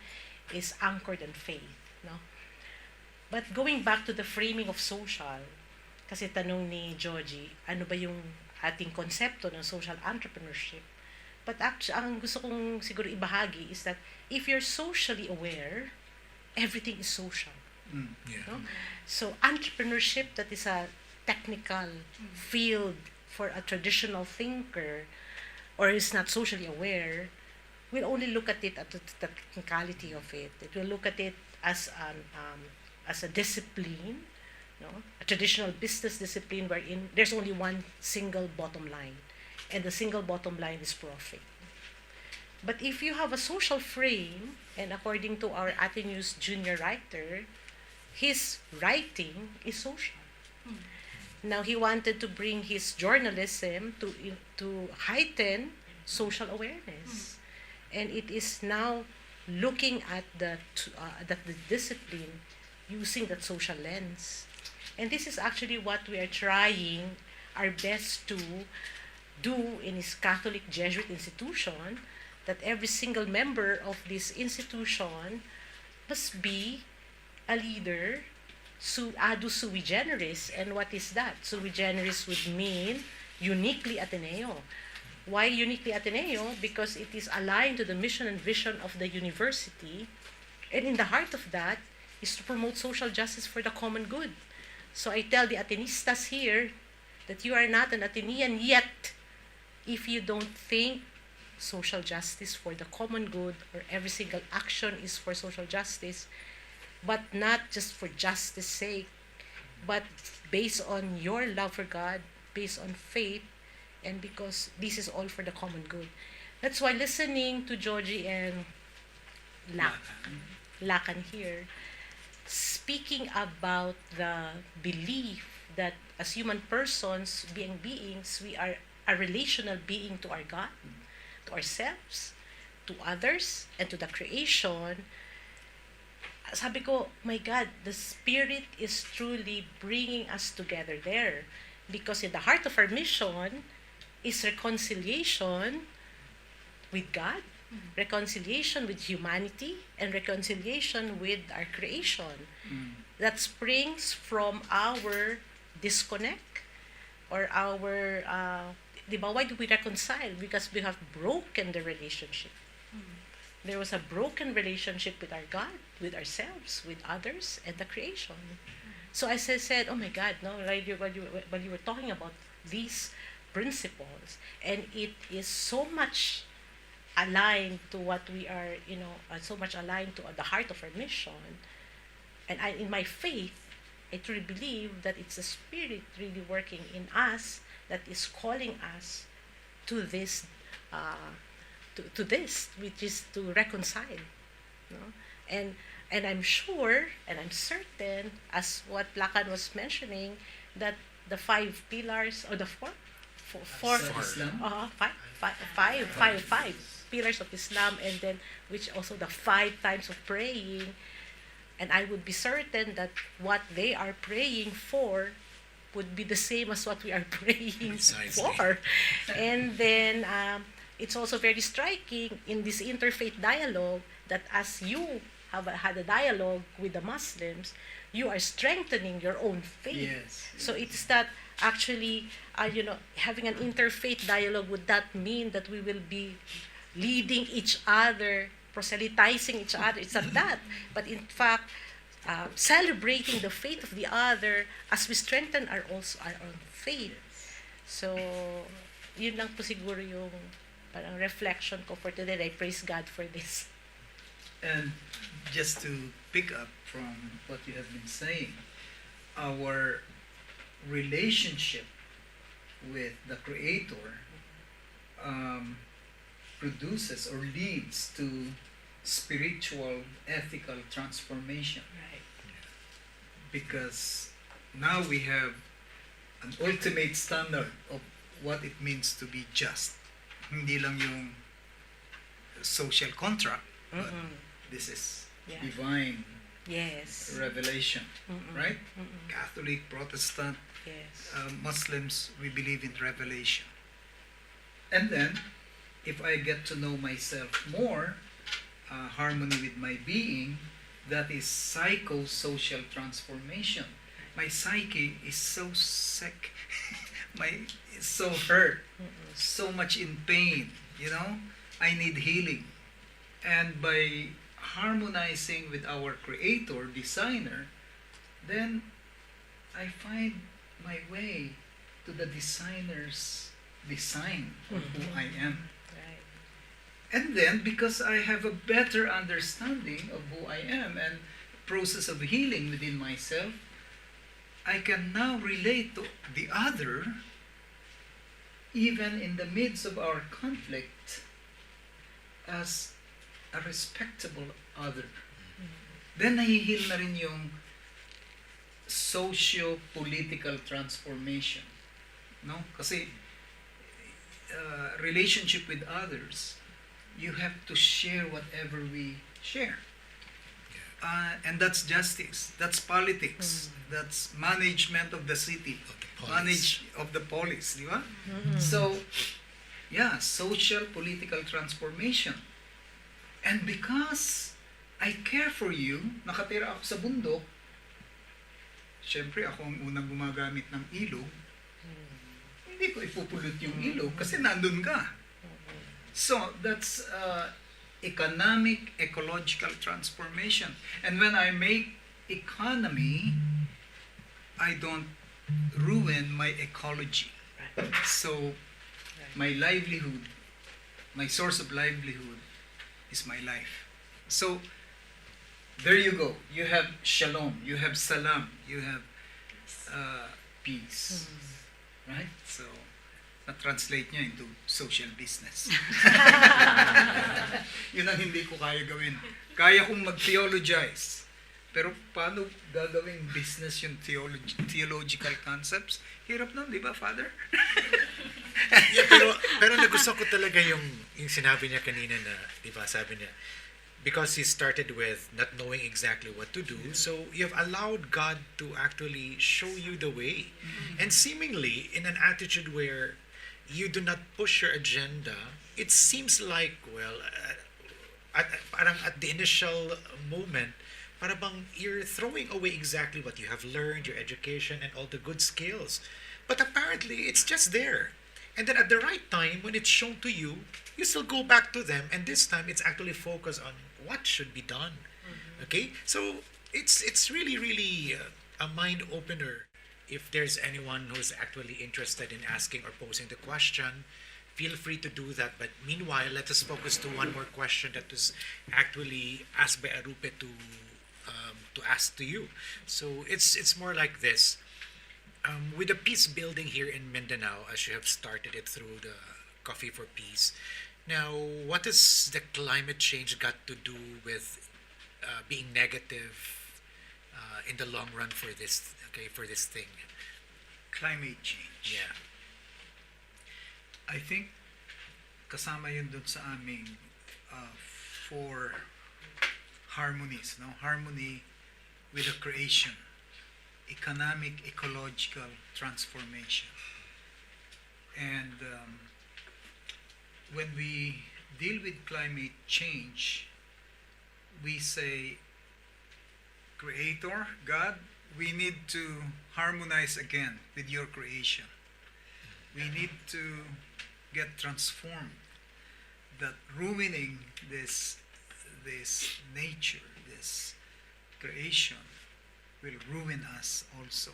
is anchored in faith, no? But going back to the framing of social, kasi tanong ni Joji, ano ba yung ating konsepto ng social entrepreneurship? But actually, ang gusto kong siguro ibahagi is that if you're socially aware, everything is social. Yeah. No? So entrepreneurship, that is a technical field for a traditional thinker or is not socially aware, will only look at it at the technicality of it. It will look at it as a discipline, no? A traditional business discipline wherein there's only one single bottom line, and the single bottom line is profit. But if you have a social frame, and according to our Ateneus junior writer, his writing is social. Now he wanted to bring his journalism to heighten social awareness, and it is now looking at the discipline using that social lens. And this is actually what we are trying our best to do in his Catholic Jesuit institution, that every single member of this institution must be a leader, adu sui generis. And what is that? Sui generis would mean uniquely Ateneo. Why uniquely Ateneo? Because it is aligned to the mission and vision of the university, and in the heart of that is to promote social justice for the common good. So I tell the Atenistas here that you are not an Atenean yet if you don't think social justice for the common good, or every single action is for social justice, but not just for justice sake, but based on your love for God, based on faith, and because this is all for the common good. That's why listening to Joji and Lakan here, speaking about the belief that as human persons, beings, we are a relational being to our God, to ourselves, to others, and to the creation. Sabi ko, my God, the Spirit is truly bringing us together there. Because in the heart of our mission is reconciliation with God, reconciliation with humanity, and reconciliation with our creation. That springs from our disconnect, or our, why do we reconcile? Because we have broken the relationship. There was a broken relationship with our God, with ourselves, with others, and the creation. So as I said, oh my God, no, right, when you were talking about these principles, and it is so much aligned to what we are, so much aligned to the heart of our mission. And in my faith, I truly believe that it's the Spirit really working in us that is calling us to this, to this, which is to reconcile. No? And I'm sure, and I'm certain, as what Lakan was mentioning, that the 5 pillars, or the four pillars of Islam, and then which also the 5 times of praying, and I would be certain that what they are praying for would be the same as what we are praying for. And then it's also very striking in this interfaith dialogue that as you have had a dialogue with the Muslims, you are strengthening your own faith. Yes. So it's that actually, having an interfaith dialogue, would that mean that we will be leading each other, proselytizing each other? It's not that. But in fact, celebrating the faith of the other as we strengthen our own faith. So, yun lang po siguro yung parang reflection ko for today. I praise God for this. And just to pick up from what you have been saying, our relationship with the Creator produces or leads to spiritual, ethical transformation. Right. Because now we have an ultimate standard of what it means to be just. Hindi lang yung social contract, but this is divine revelation, right? Catholic, Protestant, Muslims, we believe in revelation. And then, if I get to know myself more, harmony with my being, that is psychosocial transformation. My psyche is so sick, it's so hurt, so much in pain, I need healing. And by harmonizing with our Creator, Designer, then I find my way to the Designer's design of who I am. Right. And then, because I have a better understanding of who I am and process of healing within myself, I can now relate to the other, even in the midst of our conflict, as a respectable other. Then nahihil na rin yung socio-political transformation. No? Kasi relationship with others, you have to share whatever we share. And that's justice, that's politics, that's management of the city, manage of the polis, di ba? So, yeah, social political transformation. And because I care for you, nakatira ako sa bundok, syempre ako ang unang gumagamit ng ilog, hindi ko ipupulot yung ilog kasi nandun ka. So, that's economic, ecological transformation. And when I make economy, I don't ruin my ecology. So, my livelihood, my source of livelihood is my life. So, there you go. You have shalom, you have salam, you have peace. Right? So, na-translate niya into social business. Yun ang hindi ko kaya gawin. Kaya kong mag-theologize. Pero paano gagawing business yung theological concepts? Hirap nun, di ba, Father? Yeah, pero nagustuhan ko talaga yung sinabi niya kanina na, di ba, sabi niya, because he started with not knowing exactly what to do, so you have allowed God to actually show you the way. And seemingly, in an attitude where you do not push your agenda, it seems like, well, parang at the initial moment, parang bang you're throwing away exactly what you have learned, your education, and all the good skills. But apparently, it's just there. And then at the right time, when it's shown to you, you still go back to them, and this time it's actually focused on what should be done. Okay, so it's really a mind opener. If there's anyone who's actually interested in asking or posing the question, feel free to do that. But meanwhile, let us focus to one more question that was actually asked by Arupe to ask to you. So it's more like this. With the peace building here in Mindanao, as you have started it through the Coffee for Peace, now what has the climate change got to do with being negative in the long run for this? Okay, for this thing. Climate change. Yeah. I think kasama yun dun sa aming four harmonies, no? Harmony with the creation, economic, ecological transformation. And when we deal with climate change, we say, Creator, God, we need to harmonize again with your creation. We need to get transformed. That ruining this nature, this creation, will ruin us also.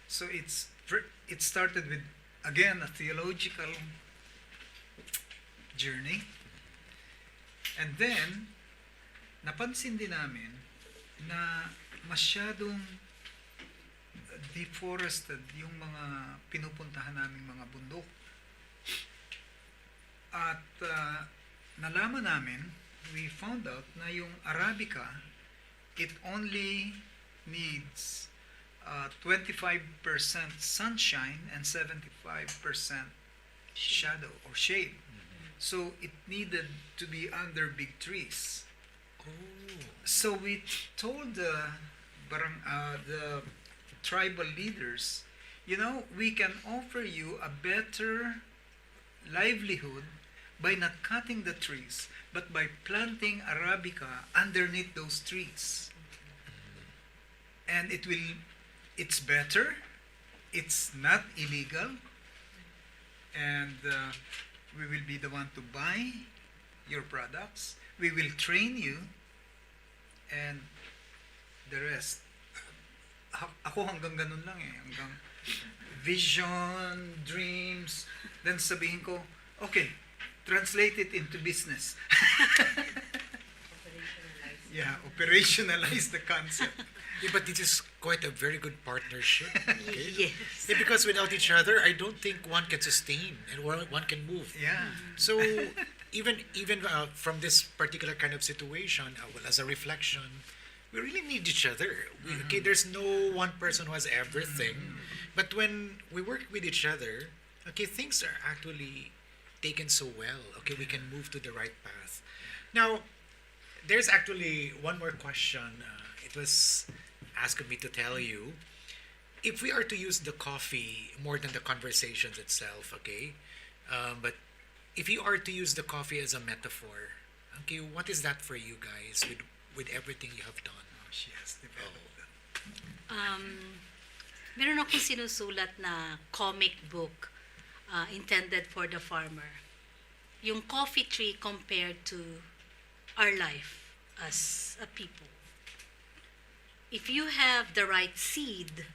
So it started with, again, a theological journey. And then, napansin din namin na masyadong deforested yung mga pinupuntahan naming mga bundok. At nalaman namin, we found out na yung Arabica, it only needs 25% sunshine and 75% shadow or shade. So it needed to be under big trees. So we told the tribal leaders, we can offer you a better livelihood by not cutting the trees, but by planting Arabica underneath those trees. And it's better, it's not illegal, and we will be the one to buy your products. We will train you, and the rest. Ako hanggang ganun lang hanggang vision, dreams, then sabihin ko, okay, translate it into business. Yeah, operationalize the concept. Yeah, but this is quite a very good partnership. Okay? Yes. Yeah, because without each other, I don't think one can sustain and one can move. Yeah. So even from this particular kind of situation, well, as a reflection, we really need each other. Okay, there's no one person who has everything, but when we work with each other, okay, things are actually taken so well. Okay, we can move to the right path. Now, there's actually one more question. It was asked of me to tell you, if we are to use the coffee more than the conversations itself, okay, but if you are to use the coffee as a metaphor, okay, what is that for you guys with everything you have done? Oh, she has developed that. Meron akong sinusulat na comic book intended for the farmer. Yung coffee tree compared to our life as a people. If you have the right seed,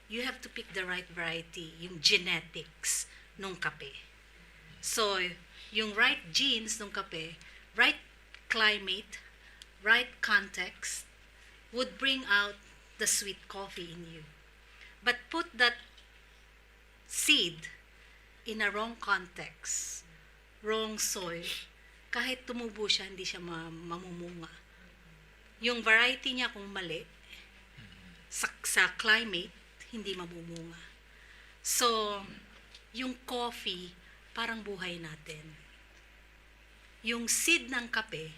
you have to pick the right variety, yung genetics nung kape. So, yung right genes nung kape, right climate, right context, would bring out the sweet coffee in you. But put that seed in a wrong context, wrong soil, kahit tumubo siya, hindi siya mamumunga. Yung variety niya kung mali, sa climate, hindi mamumunga. So, yung coffee, parang buhay natin. Yung seed ng kape,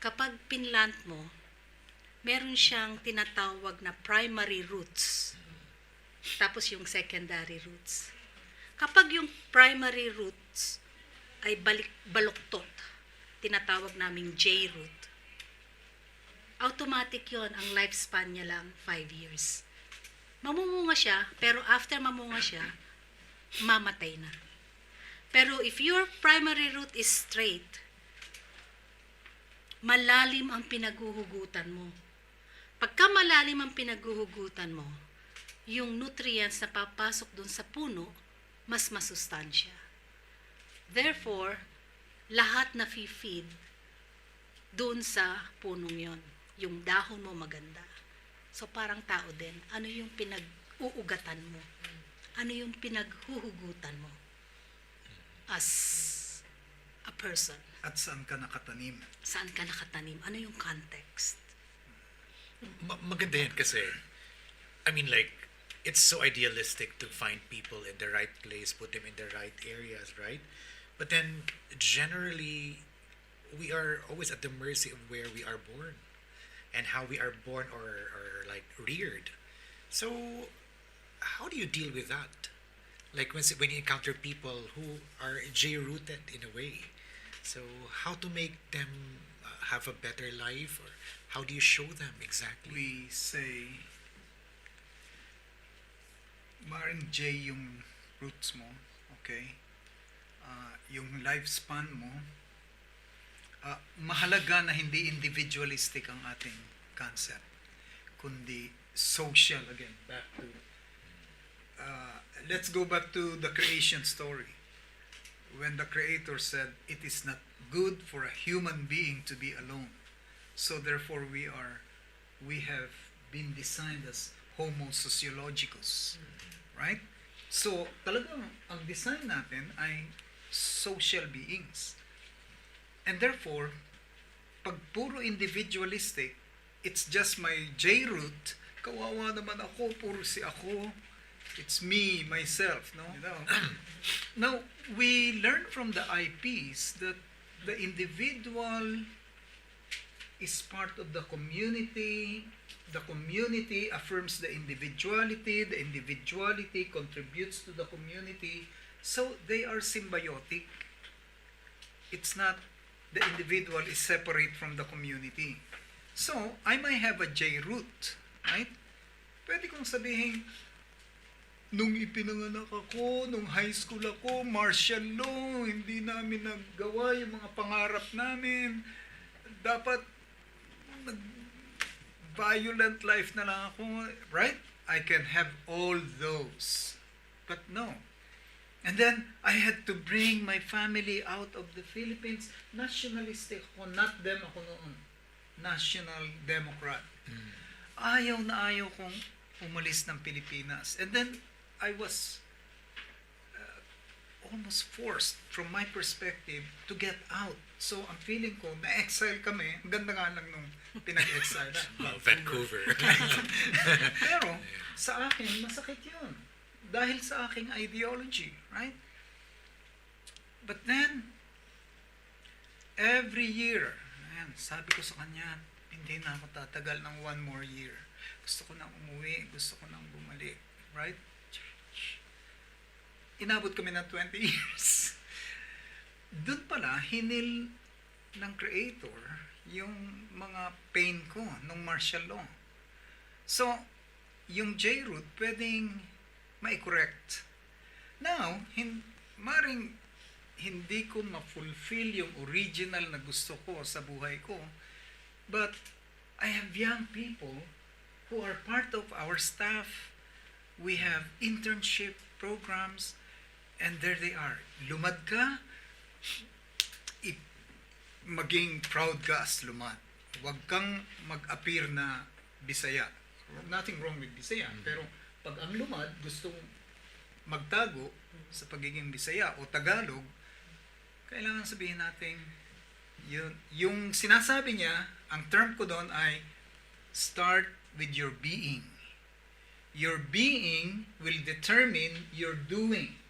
kapag pinlant mo, meron siyang tinatawag na primary roots. Tapos yung secondary roots. Kapag yung primary roots ay baluktot, tinatawag naming J-root, automatic yon, ang lifespan niya lang 5 years. Mamumunga siya, pero after mamunga siya, mamatay na. Pero if your primary root is straight, malalim ang pinaguhugutan mo. Pagka malalim ang pinaguhugutan mo, yung nutrients na papasok dun sa puno, mas masustansya. Therefore, lahat na feed dun sa punong yon. Yung dahon mo maganda. So parang tao din, ano yung pinag-uugatan mo? Ano yung pinaghuhugutan mo as a person? At saan ka nakatanim? Saan ka nakatanim? Ano yung context? Maganda yan kasi, I mean, like, it's so idealistic to find people in the right place, put them in the right areas, right? But then, generally, we are always at the mercy of where we are born and how we are born or like reared. So, how do you deal with that? Like when you encounter people who are J-rooted in a way. So, how to make them have a better life, or how do you show them exactly? We say, maring J yung roots mo, okay? Yung lifespan mo, mahalaga na hindi individualistic ang ating concept, kundi social again. Back to, let's go back to the creation story. When the Creator said, it is not good for a human being to be alone. So therefore we have been designed as homo sociologicus. Right? So talagang ang design natin ay social beings. And therefore, pag puro individualistic, it's just my J-root, kawawa naman ako, puro si ako, it's me, myself, no? You know? Now, we learn from the IPs that the individual is part of the community affirms the individuality contributes to the community, so they are symbiotic. It's not the individual is separate from the community. So, I might have a J-root, right? Pwede kong sabihin, nung ipinanganak ako, nung high school ako, martial law, hindi namin naggawa yung mga pangarap namin. Dapat violent life na lang ako, right? I can have all those. But no. And then, I had to bring my family out of the Philippines. Nationalistic ako, not them ako noon. National Democrat. Ayaw na ayaw kong umalis ng Pilipinas. And then, I was almost forced, from my perspective, to get out. So, ang feeling ko, na-exile kami. Ang ganda nga lang nung pinag-exile na. Vancouver. Pero, sa akin, masakit yun. Dahil sa aking ideology, right? But then, every year, ayan, sabi ko sa kanya, hindi na ako tatagal ng 1 more year. Gusto ko nang umuwi, gusto ko nang bumalik, right? Inabot kami ng 20 years. Doon pala, hinil ng Creator yung mga pain ko nung martial law. So, yung J-root pwedeng ma-correct. Now, maring hindi ko ma-fulfill yung original na gusto ko sa buhay ko, but I have young people who are part of our staff. We have internship programs, and there they are. Lumad ka, maging proud ka as lumad. Huwag kang mag-appear na Bisaya. Nothing wrong with Bisaya, pero pag ang lumad gustong magtago sa pagiging Bisaya o Tagalog, kailangan sabihin natin yun. Yung sinasabi niya, ang term ko doon ay start with your being. Your being will determine your doing.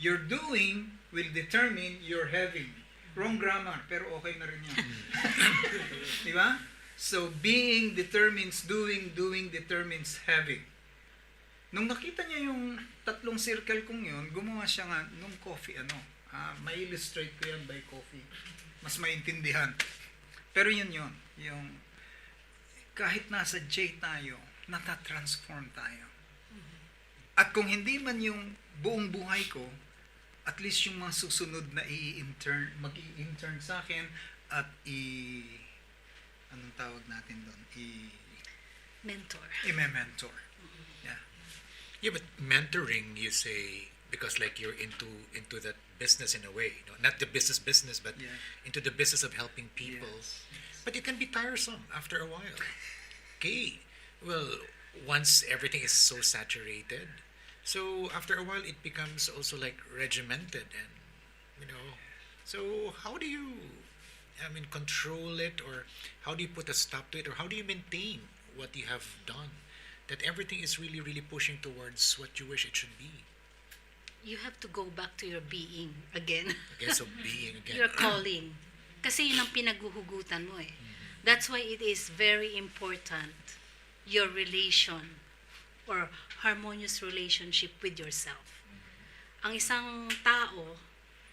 Your doing will determine your having. Wrong grammar, pero okay na rin yan. Di ba? So, being determines doing, doing determines having. Nung nakita niya yung 3 circle kong yun, gumawa siya nga nung coffee, may illustrate ko yan by coffee. Mas maintindihan. Pero yun, yung kahit nasa J tayo, natatransform tayo. At kung hindi man yung buong buhay ko, at least yung mga susunod na mag-i-intern sa akin at anong tawag natin doon? Mentor. I-mentor. Yeah. Yeah, but mentoring, you say, because like you're into that business in a way, not the business, but Yeah. into the business of helping people. Yes. But it can be tiresome after a while. Okay, well, once everything is so saturated, so after a while it becomes also like regimented, and so how do you, control it, or how do you put a stop to it, or how do you maintain what you have done, that everything is really, really pushing towards what you wish it should be? You have to go back to your being again. Okay, so being again. Your calling. Kasi yun ang pinaghuhugutan mo eh. That's why it is very important, your relation or harmonious relationship with yourself. Ang isang tao,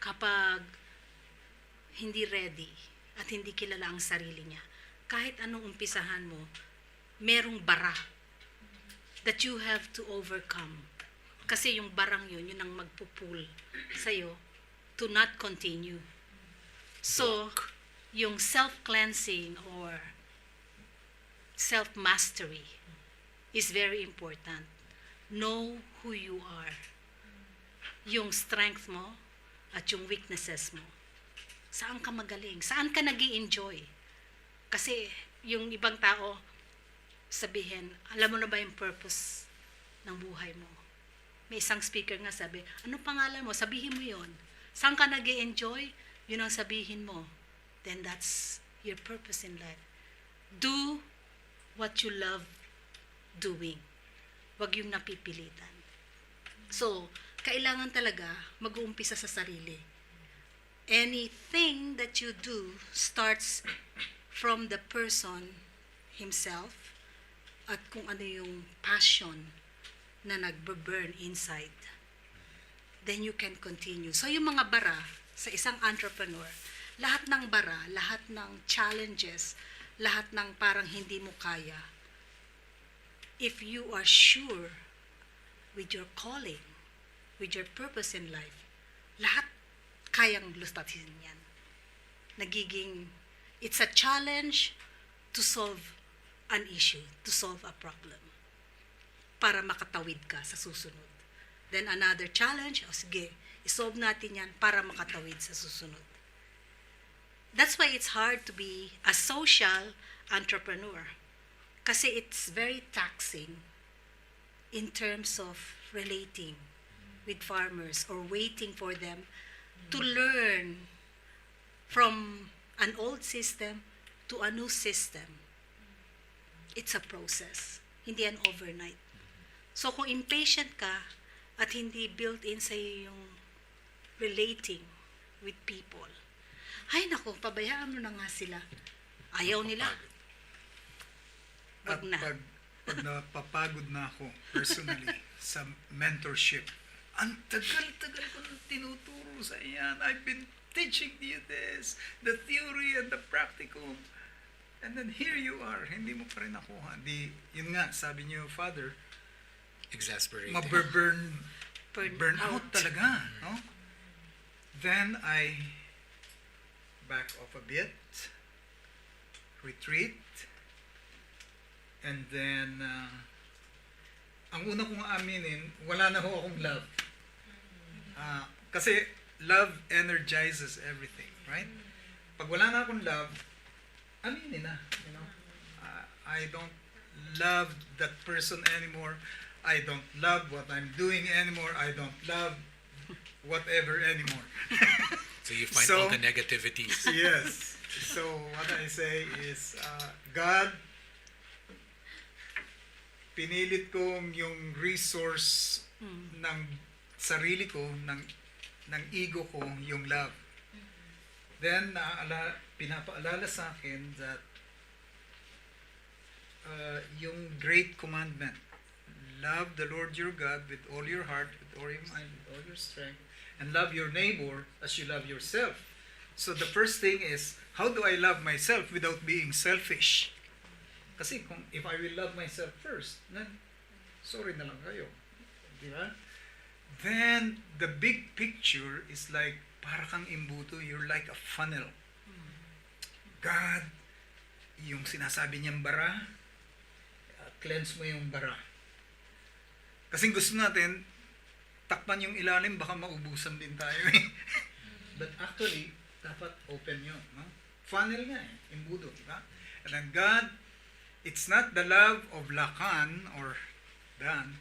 kapag hindi ready at hindi kilala ang sarili niya, kahit anong umpisahan mo, merong bara that you have to overcome. Kasi yung barang yun ang magpupul sa'yo to not continue. So, yung self-cleansing or self-mastery is very important. Know who you are. Yung strength mo at yung weaknesses mo. Saan ka magaling? Saan ka nag-i-enjoy? Kasi yung ibang tao, sabihin, alam mo na ba yung purpose ng buhay mo? May isang speaker nga sabi, ano pangalan mo? Sabihin mo yun. Saan ka nag-i-enjoy? Yun ang sabihin mo. Then that's your purpose in life. Do what you love doing. Huwag yung napipilitan. So, kailangan talaga mag-uumpisa sa sarili. Anything that you do starts from the person himself at kung ano yung passion na nagbe-burn inside. Then you can continue. So yung mga bara sa isang entrepreneur, lahat ng bara, lahat ng challenges, lahat ng parang hindi mo kaya, if you are sure with your calling, with your purpose in life, lahat kayang lustatin yan. It's a challenge to solve an issue, to solve a problem, para makatawid ka sa susunod. Then another challenge, sige, isolve natin yan para makatawid sa susunod. That's why it's hard to be a social entrepreneur. Kasi it's very taxing in terms of relating with farmers or waiting for them to learn from an old system to a new system. It's a process. Hindi yan overnight. So kung impatient ka at hindi built in sa yung relating with people, ay naku, pabayaan mo na nga sila. Ayaw nila. At Wag na. pag napapagod na ako personally sa mentorship, ang tagal-tagal ko nang tinuturo sa iyan. I've been teaching you this, the theory and the practicum. And then here you are, hindi mo pa rin nakuha. Yun nga, sabi niyo, Father, Exasperating. burn out talaga. No? Then I back off a bit, retreat, and then ang una kong aminin, wala na ho akong love. Kasi love energizes everything, right? Pag wala na akong love, aminin na, you know. I don't love that person anymore. I don't love what I'm doing anymore. I don't love whatever anymore. So you find So- all the negativities. Yes. So what I say is, God, pinilit kong yung resource ng sarili ko, ng ego ko, yung love. Then, pinapaalala sa akin that yung great commandment, love the Lord your God with all your heart, with all your mind, with all your strength, and love your neighbor as you love yourself. So the first thing is, how do I love myself without being selfish? Kasi if I will love myself first, then sorry na lang kayo. Di ba? Then the big picture is like, para kang imbuto, you're like a funnel. God, yung sinasabi niyang bara, cleanse mo yung bara. Kasi gusto natin, takpan yung ilalim, baka maubusan din tayo eh. But actually, dapat open yun. No? Funnel nga eh, imbudo. Diba? And then God, it's not the love of Lacan or Dan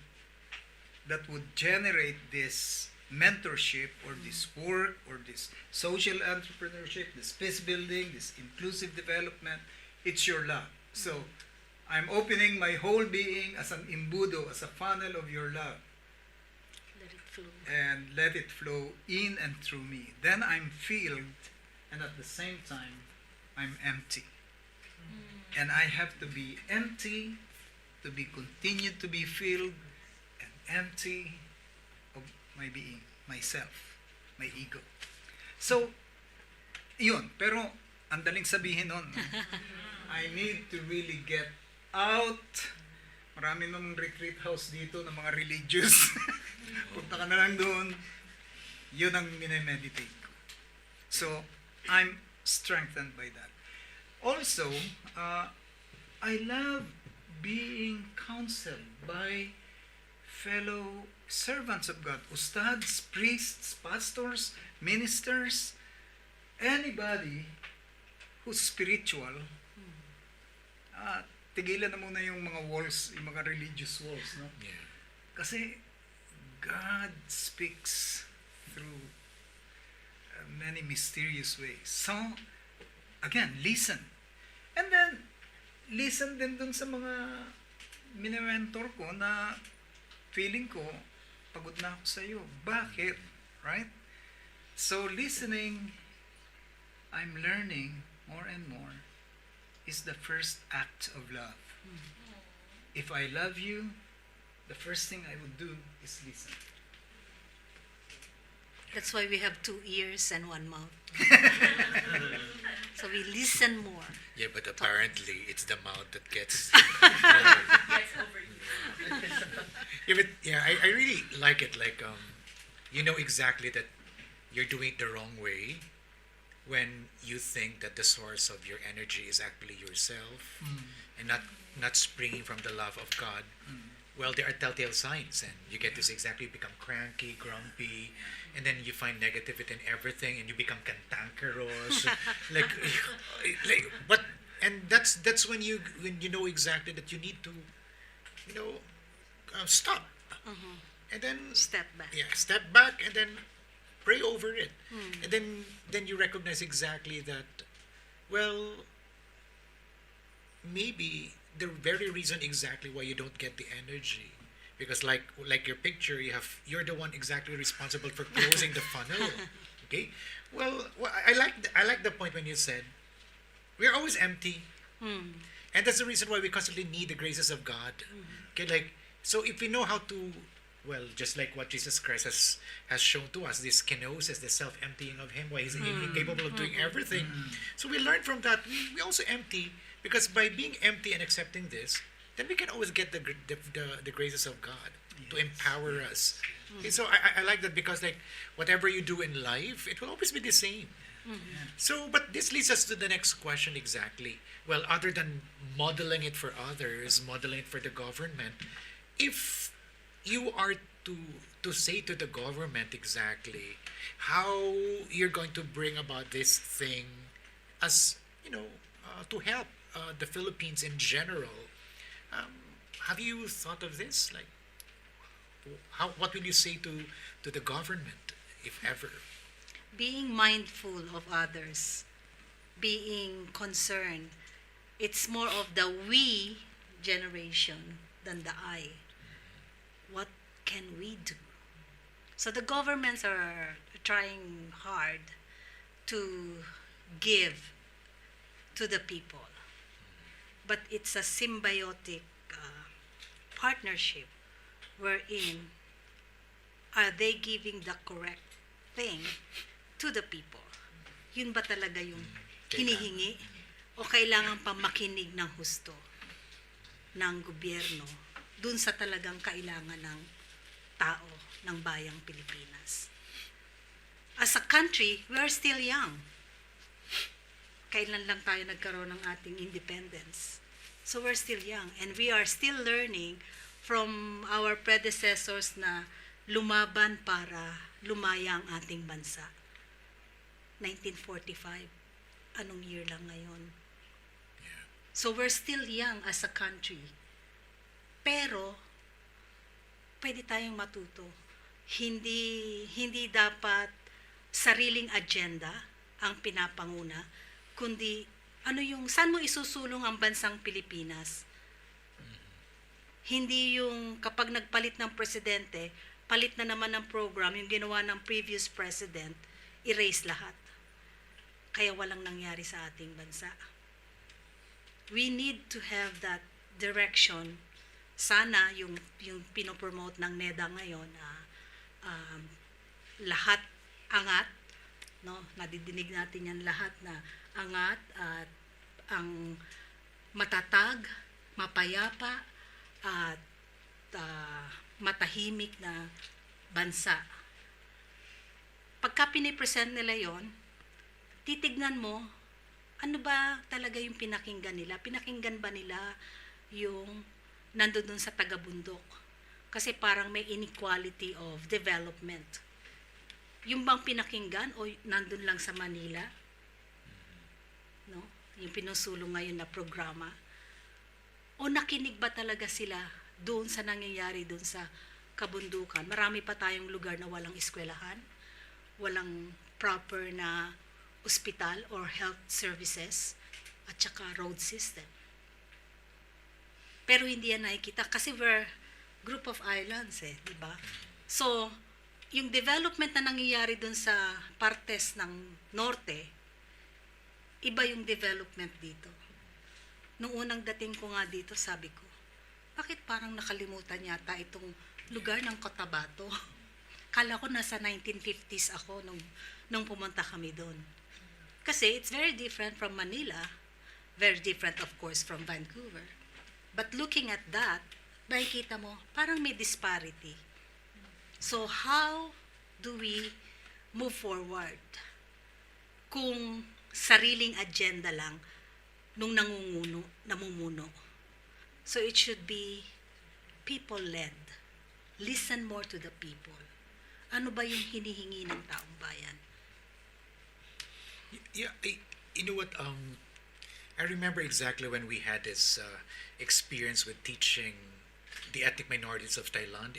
that would generate this mentorship or this work or this social entrepreneurship, this peace building, this inclusive development. It's your love. So, I'm opening my whole being as an imbudo, as a funnel of your love. Let it flow. And let it flow in and through me. Then I'm filled, and at the same time, I'm empty. And I have to be empty to be continued to be filled and empty of my being, myself, my ego. So, yun. Pero, ang daling sabihin nun, no? I need to really get out. Marami namang retreat house dito ng mga religious. Punta ka na lang doon. Yun ang minemeditate ko. So, I'm strengthened by that. Also, I love being counseled by fellow servants of God, ustads, priests, pastors, ministers, anybody who's spiritual. Tigilan na muna yung mga walls, yung mga religious walls, no? Yeah. Kasi God speaks through many mysterious ways. So, again, listen. And then, listen din dun sa mga mini-mentor ko na feeling ko, pagod na ako sa iyo. Bakit? Right? So, listening, I'm learning more and more, is the first act of love. If I love you, the first thing I would do is listen. That's why we have 2 ears and 1 mouth. So we listen more. Yeah, but apparently it's the mouth that gets. Yeah, but yeah, I really like it. Like, you know exactly that you're doing it the wrong way when you think that the source of your energy is actually yourself and not springing from the love of God. Well, there are telltale signs, and you get this exactly. You become cranky, grumpy, and then you find negativity in everything, and you become cantankerous. like, but and that's when you know exactly that you need to, stop. and then Step back. yeah, step back and then pray over it, and then you recognize exactly that, well, maybe the very reason exactly why you don't get the energy, because like your picture, you're the one exactly responsible for closing the funnel. Okay, well, I like the point when you said we're always empty, and that's the reason why we constantly need the graces of God. Okay, like, so if we know how to, well, just like what Jesus Christ has shown to us, this kenosis, the self-emptying of Him, why He's incapable of doing everything. So we learn from that. We also empty, because by being empty and accepting this, then we can always get the graces of God to empower us. Okay, so I like that, because like whatever you do in life, it will always be the same. So, but this leads us to the next question exactly. Well, other than modeling it for others, modeling it for the government, if you are to say to the government exactly how you're going to bring about this thing, as to help the Philippines in general, have you thought of this? Like, what will you say to the government, if ever? Being mindful of others, being concerned. It's more of the we generation than the I. What can we do? So the governments are trying hard to give to the people, but it's a symbiotic partnership wherein are they giving the correct thing to the people? Yun ba talaga yung hinihingi? O kailangan pa makinig ng husto ng gobyerno dun sa talagang kailangan ng tao, ng bayang Pilipinas? As a country, we are still young. Kailan lang tayo nagkaroon ng ating independence? So we're still young, and we are still learning from our predecessors na lumaban para lumaya ang ating bansa. 1945, anong year lang ngayon? So we're still young as a country. Pero pwede tayong matuto. Hindi dapat sariling agenda ang pinapanguna, kundi saan mo isusulong ang bansang Pilipinas? Hindi yung kapag nagpalit ng presidente, palit na naman ng program, yung ginawa ng previous president, erase lahat. Kaya walang nangyari sa ating bansa. We need to have that direction. Sana yung pinopromote ng NEDA ngayon, lahat angat, no? Nadidinig natin yan, lahat na angat at ang matatag, mapayapa at matahimik na bansa. Pagka pinipresent nila yon, titignan mo, ano ba talaga yung pinakinggan nila? Pinakinggan ba nila yung nandun sa taga-bundok? Kasi parang may inequality of development. Yung bang pinakinggan o nandun lang sa Manila? No? Yung pinusulong ngayon na programa? O nakinig ba talaga sila doon sa nangyayari doon sa kabundukan? Marami pa tayong lugar na walang eskwelahan, walang proper na ospital or health services, at saka road system. Pero hindi yan nakikita kasi we're group of islands, di ba? So, yung development na nangyayari dun sa partes ng norte, iba yung development dito. Nung unang dating ko nga dito, sabi ko, bakit parang nakalimutan yata itong lugar ng Cotabato? Kala ko nasa 1950s ako nung pumunta kami doon. Kasi it's very different from Manila, very different of course from Vancouver. But looking at that, makikita mo, parang may disparity. So how do we move forward kung sariling agenda lang nung namumuno? So it should be people-led. Listen more to the people. Ano ba yung hinihingi ng taong bayan? Yeah, you know what? I remember exactly when we had this experience with teaching the ethnic minorities of Thailand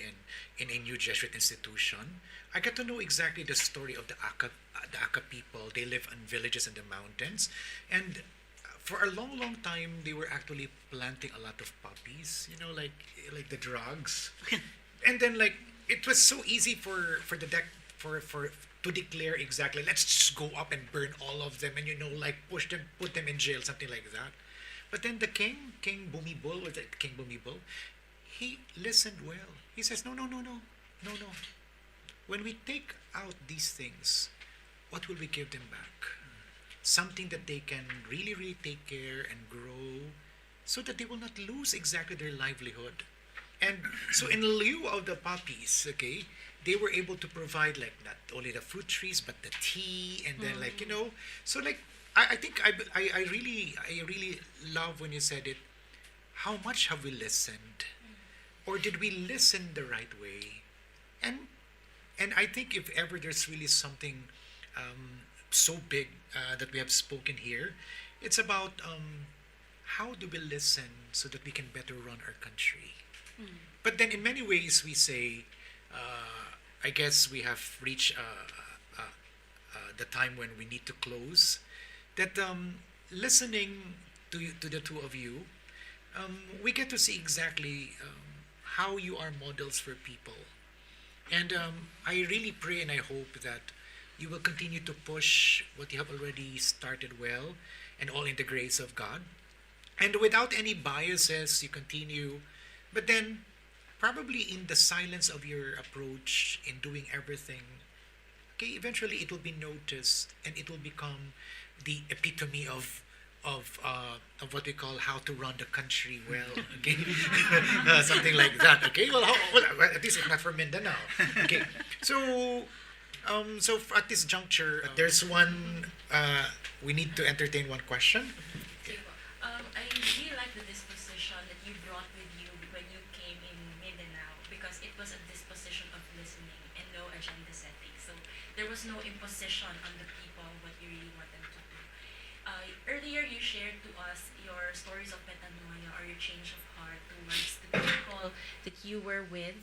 in a new Jesuit institution, I got to know exactly the story of the Aka people. They live in villages in the mountains, and for a long, long time, they were actually planting a lot of poppies. Like the drugs, and then like it was so easy for the deck for to declare exactly, let's just go up and burn all of them, and like push them, put them in jail, something like that. But then the King Bumibol, was it King Bumibol? He listened well. He says, no, no, no, no, no, no. When we take out these things, what will we give them back? Something that they can really, really take care and grow, so that they will not lose exactly their livelihood. And so in lieu of the poppies, okay, they were able to provide like not only the fruit trees but the tea, and then like so like I think I really love when you said it. How much have we listened, or did we listen the right way? And I think if ever there's really something so big that we have spoken here, it's about how do we listen so that we can better run our country. But then in many ways we say, I guess we have reached the time when we need to close. That listening to the two of you, we get to see exactly how you are models for people. And I really pray and I hope that you will continue to push what you have already started well, and all in the grace of God. And without any biases, you continue. But then, probably in the silence of your approach, in doing everything, okay, eventually it will be noticed, and it will become the epitome of what we call how to run the country well. Okay, something like that. Okay, well, at least it's not for Mindanao. Okay, so at this juncture, there's one. We need to entertain one question. I really like the disposition that you brought with you when you came in Mindanao, because it was a disposition of listening and no agenda setting. So there was no imposition on the people what you really want them to do. Earlier you shared to us your stories of metanoia, or your change of heart towards the people that you were with.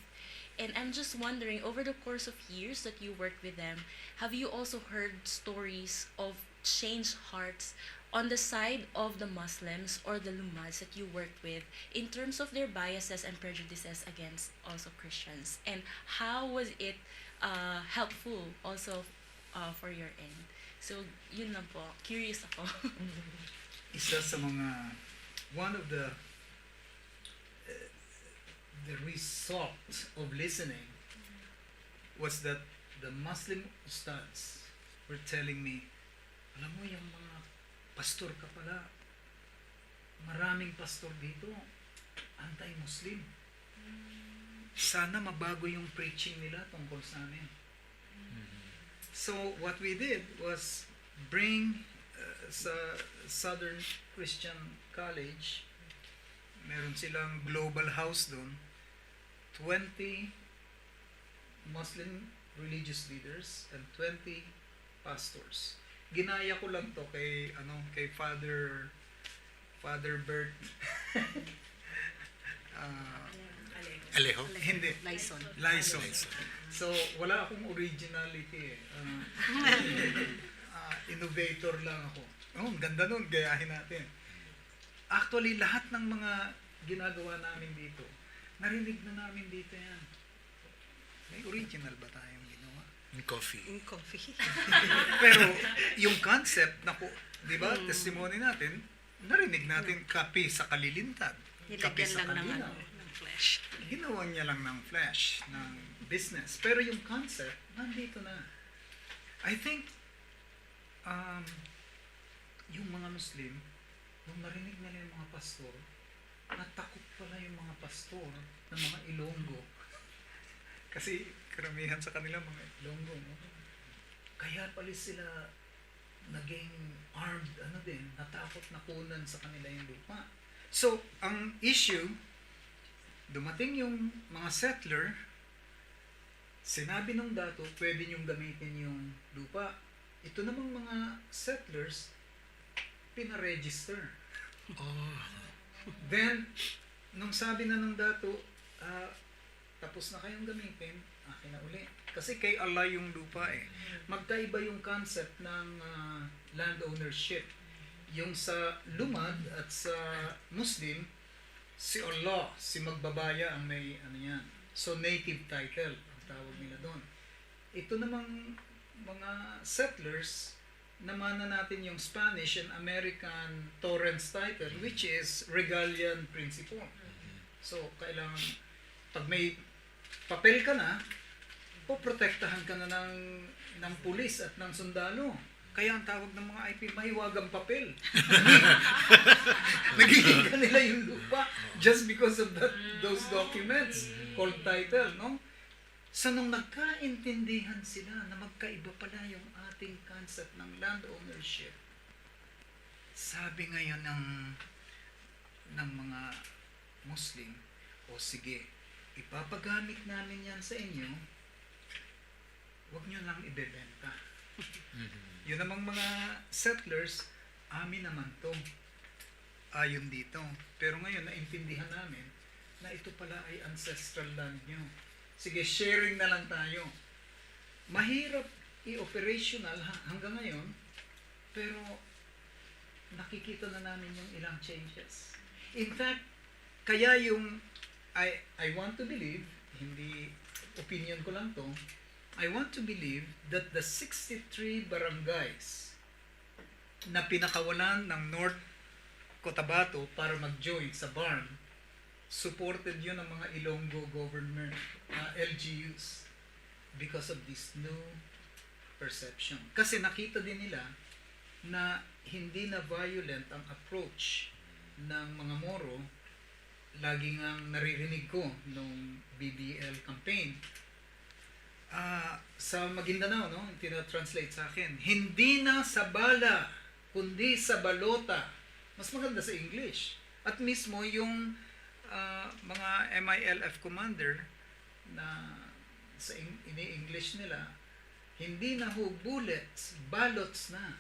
And I'm just wondering, over the course of years that you worked with them, have you also heard stories of changed hearts on the side of the Muslims or the Lumads that you worked with, in terms of their biases and prejudices against also Christians? And how was it helpful also for your end? So, yun lang po. Curious ako. Isa sa mga, one of the result of listening was that the Muslim ustads were telling me, alam mo yung mga pastor ka pala, maraming pastor dito, anti-Muslim. Sana mabago yung preaching nila tungkol sa amin. So what we did was bring sa Southern Christian College, meron silang global house doon, 20 Muslim religious leaders and 20 pastors. Ginaya ko lang to kay Father Bert Alejo? Hindi. Lyson. So wala akong originality innovator lang ako. Oh, ang ganda nun, gayahin natin. Actually, lahat ng mga ginagawa namin dito, narinig na namin dito yan. May original ba tayong ginawa? In coffee. Pero yung concept, di ba, testimony natin, narinig natin kape sa kalilintad. Kape sa kalinaw. ng flesh. Ginawa niya lang ng flesh, ng business. Pero yung concept, nandito na. I think, yung mga Muslim, nung narinig nila yung mga pastor, natakot pala yung mga pastor ng mga Ilonggo. Kasi karamihan sa kanila mga Ilonggo. No? Kaya pala sila naging armed, natakot na kunan sa kanila yung lupa. So, ang issue, dumating yung mga settler, sinabi ng dato, pwede niyong gamitin yung lupa. Ito namang mga settlers, pinaregister. Oh. Then, nung sabi na ng dato, ah, tapos na kayong gamitin, akin na uli. Kasi kay Allah yung lupa eh. Magkaiba yung concept ng land ownership. Yung sa lumad at sa Muslim, si Allah, si magbabaya ang may ano yan. So native title, ang tawag nila doon. Ito namang mga settlers, namana natin yung Spanish and American torrents title, which is regalian principle. So, kailangan, pag may papel ka na, poprotektahan ka na ng pulis at ng sundalo. Kaya ang tawag ng mga IP, mahiwagang papel. Nagiging kanila yung lupa just because of those documents called title, no? So, nung nagkaintindihan sila na magkaiba pala yung ating concept ng land ownership, sabi ngayon ng mga Muslim, o sige, ipapagamit namin yan sa inyo, huwag nyo lang ibebenta. Yun namang mga settlers, amin naman to. Ayon dito. Pero ngayon, naintindihan namin na ito pala ay ancestral land nyo. Sige, sharing na lang tayo. Mahirap i-operational hanggang ngayon, pero nakikita na namin yung ilang changes. In fact, kaya yung I want to believe, hindi opinion ko lang to, I want to believe that the 63 barangays na pinakawalan ng North Cotabato para mag-join sa BARN, supported yun ng mga Ilonggo government, LGUs, because of this new perception. Kasi nakita din nila na hindi na violent ang approach ng mga Moro. Lagi ngang naririnig ko nung BBL campaign. Sa Maguindanao, no, tina-translate sa akin, hindi na sa bala, kundi sa balota. Mas maganda sa English. At mismo yung mga MILF commander na sa ini-English nila, hindi na ho bullets, ballots na.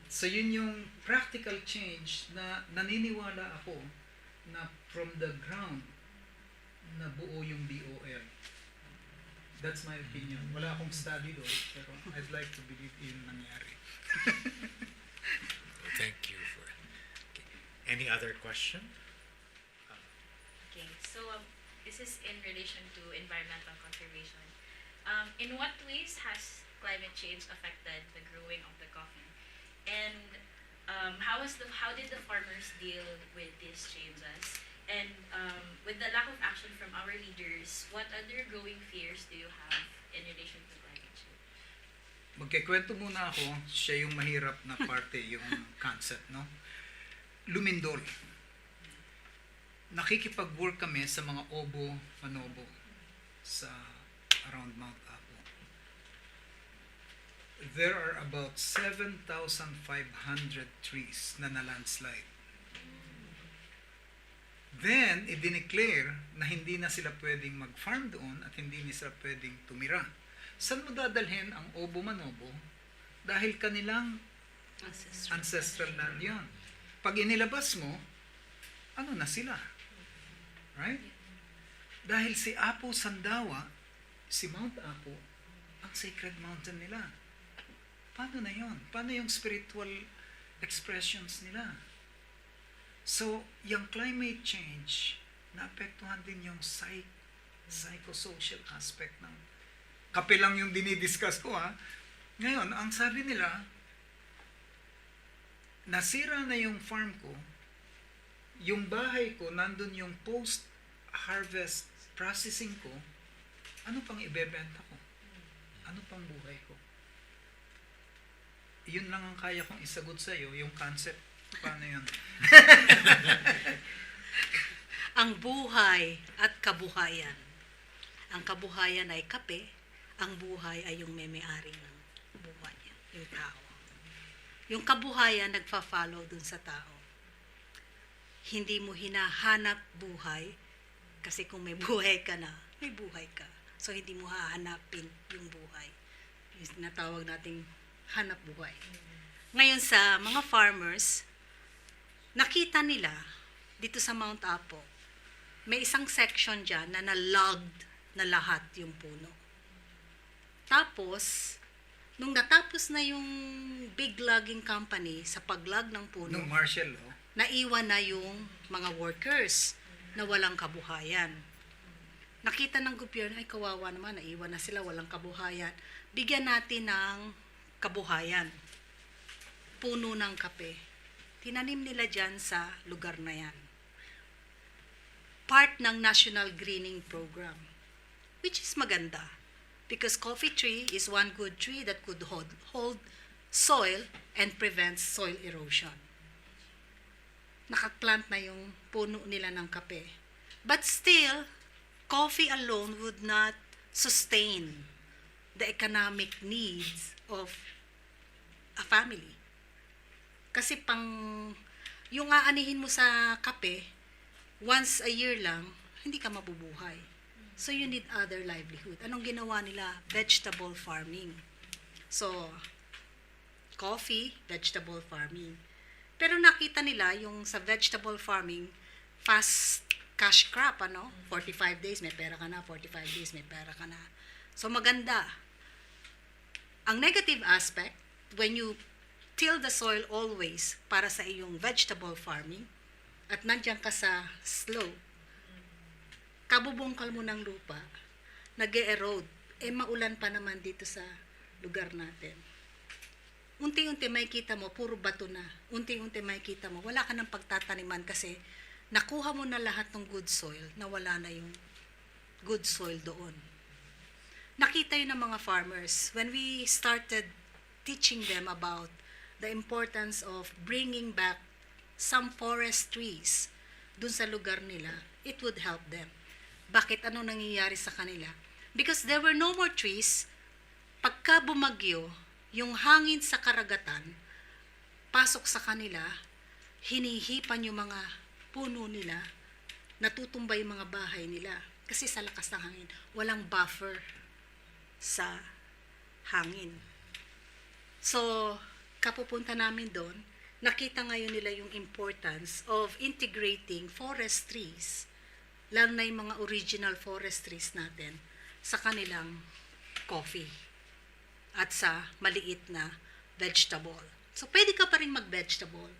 So yun yung practical change na naniniwala ako na from the ground na buo yung BOL. That's my opinion. Wala akong study doon, pero I'd like to believe in nangyari. Thank you for. Okay. Any other question? Okay, so this is in relation to environmental conservation. In what ways has climate change affected the growing of the coffee? And how did the farmers deal with these changes? And with the lack of action from our leaders, what other growing fears do you have in relation to climate change? Magkikwento muna ako, siya yung mahirap na parte, yung concept, no? Lumindol. Nakikipag-work kami sa mga obo, manobo sa around Mount Apo. There are about 7,500 trees na na-landslide. Then, i-declare na hindi na sila pwedeng mag-farm doon at hindi na sila pwedeng tumira. Saan mo dadalhin ang obo manobo? Dahil kanilang ancestral land yun. Pag inilabas mo, ano na sila? Right? Dahil si Apo Sandawa, si Mount Apo, ang sacred mountain nila. Paano na yun? Paano yung spiritual expressions nila? So, yung climate change, naapektuhan din yung psychosocial aspect ng kape lang yung dinidiscuss ko ha. Ngayon, ang sabi nila, nasira na yung farm ko, yung bahay ko, nandun yung post-harvest processing ko, ano pang ibebenta ko? Ano pang buhay ko? Yun lang ang kaya kong isagot sa'yo, yung concept. Paano yun? Ang buhay at kabuhayan. Ang kabuhayan ay kape, ang buhay ay yung may-ari ng buhay, yung tao. Yung kabuhayan nagfa-follow dun sa tao. Hindi mo hinahanap buhay kasi kung may buhay ka na, may buhay ka. So hindi mo hahanapin yung buhay. Yung natawag nating hanap buhay. Ngayon sa mga farmers, nakita nila dito sa Mount Apo may isang section dyan na na-logged na lahat yung puno. Tapos, nung natapos na yung big logging company sa pag-log ng puno, Nung Marshall, oh. naiwan na yung mga workers na walang kabuhayan. Nakita ng gobyerno, ay kawawa naman, naiwan na sila, walang kabuhayan. Bigyan natin ng kabuhayan. Puno ng kape. Tinanim nila dyan sa lugar na yan. Part ng National Greening Program, which is maganda. Because coffee tree is one good tree that could hold soil and prevents soil erosion. Nakaplant na yung puno nila ng kape. But still, coffee alone would not sustain the economic needs of a family. Kasi yung aanihin mo sa kape, once a year lang, hindi ka mabubuhay. So you need other livelihood. Anong ginawa nila? Vegetable farming. So, coffee, vegetable farming. Pero nakita nila yung sa vegetable farming, fast cash crop, 45 days may pera ka na, 45 days may pera ka na. So maganda. Ang negative aspect, when you till the soil always para sa iyong vegetable farming, at nandiyan ka sa slope, kabubungkal mo ng lupa, nag-erode, maulan pa naman dito sa lugar natin. Unti-unti may kita mo, puro bato na. Unti-unti may kita mo, wala ka ng pagtataniman kasi nakuha mo na lahat ng good soil, na wala na yung good soil doon. Nakita yun ng mga farmers, when we started teaching them about the importance of bringing back some forest trees dun sa lugar nila, it would help them. Bakit? Ano nangyayari sa kanila? Because there were no more trees. Pagka bumagyo, yung hangin sa karagatan, pasok sa kanila, hinihipan yung mga puno nila, natutumbay yung mga bahay nila. Kasi sa lakas ng hangin, walang buffer sa hangin. So, kapupunta namin doon, nakita ngayon nila yung importance of integrating forest trees, lalo na yung mga original forest trees natin, sa kanilang coffee at sa maliit na vegetable. So, pwede ka pa rin mag-vegetable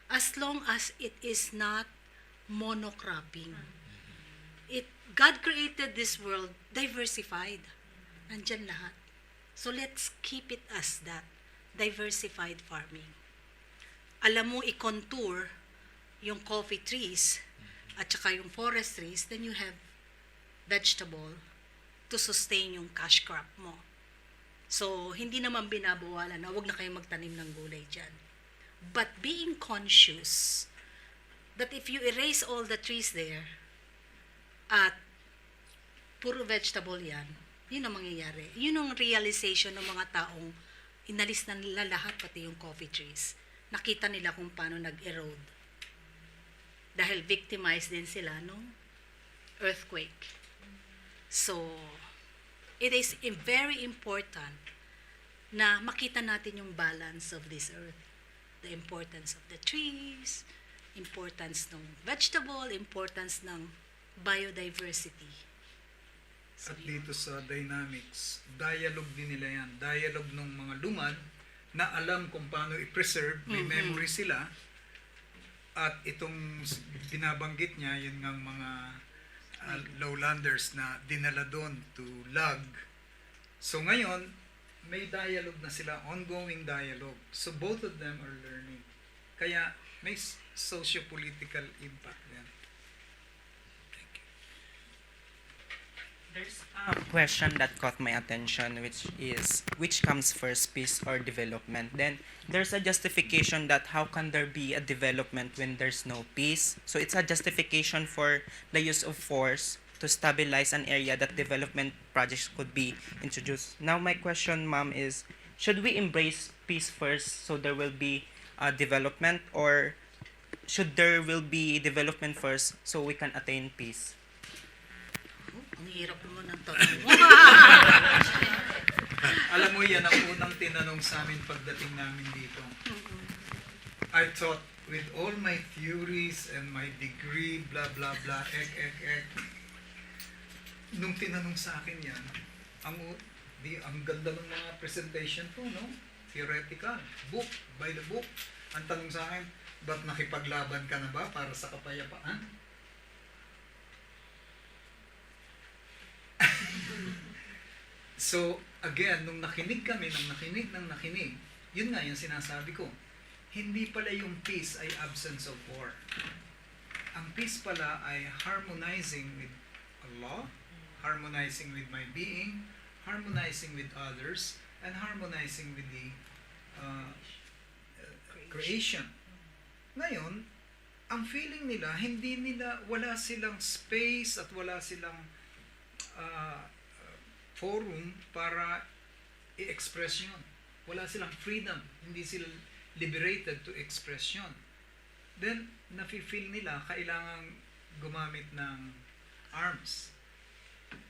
as long as it is not monocropping. God created this world diversified. Nandyan lahat. So, let's keep it as that, diversified farming. Alam mo i-contour yung coffee trees at saka yung forest trees, then you have vegetable to sustain yung cash crop mo. So, hindi naman binabawalan na huwag na kayong magtanim ng gulay dyan. But being conscious that if you erase all the trees there at puro vegetable yan, yun ang mangyayari. Yun ang realization ng mga taong inalis na nila lahat, pati yung coffee trees. Nakita nila kung paano nag-erode. Dahil victimized din sila nung earthquake. So, it is very important na makita natin yung balance of this earth. The importance of the trees, importance ng vegetable, importance ng biodiversity. So, At dito sa dynamics, dialogue din nila yan. Dialogue ng mga lumad na alam kung paano i-preserve, may memory sila. At itong binabanggit niya, yun ngang mga lowlanders na dinala doon to log. So ngayon, may dialogue na sila, ongoing dialogue. So both of them are learning. Kaya may socio-political impact din. There's a question that caught my attention, which comes first, peace or development? Then there's a justification that how can there be a development when there's no peace? So it's a justification for the use of force to stabilize an area that development projects could be introduced. Now my question, ma'am, is should we embrace peace first so there will be development, or should there will be development first so we can attain peace? ang hirap naman ng tanong mo. Alam mo yan ang unang tinanong sa amin pagdating namin dito. I thought with all my theories and my degree, blah, blah, blah, nung tinanong sa akin yan, ang ganda ng mga presentation ko, no? Theoretical, book, by the book. Ang tanong sa akin, ba't nakipaglaban ka na ba para sa kapayapaan? So, again, nung nakinig kami, nang nakinig, yun nga yung sinasabi ko. Hindi pala yung peace ay absence of war. Ang peace pala ay harmonizing with Allah, harmonizing with my being, harmonizing with others, and harmonizing with the creation. Ngayon, ang feeling nila, wala silang space at wala silang forum para i-express yun. Wala silang freedom, hindi sila liberated to express yun. Then, nafe-feel nila kailangang gumamit ng arms.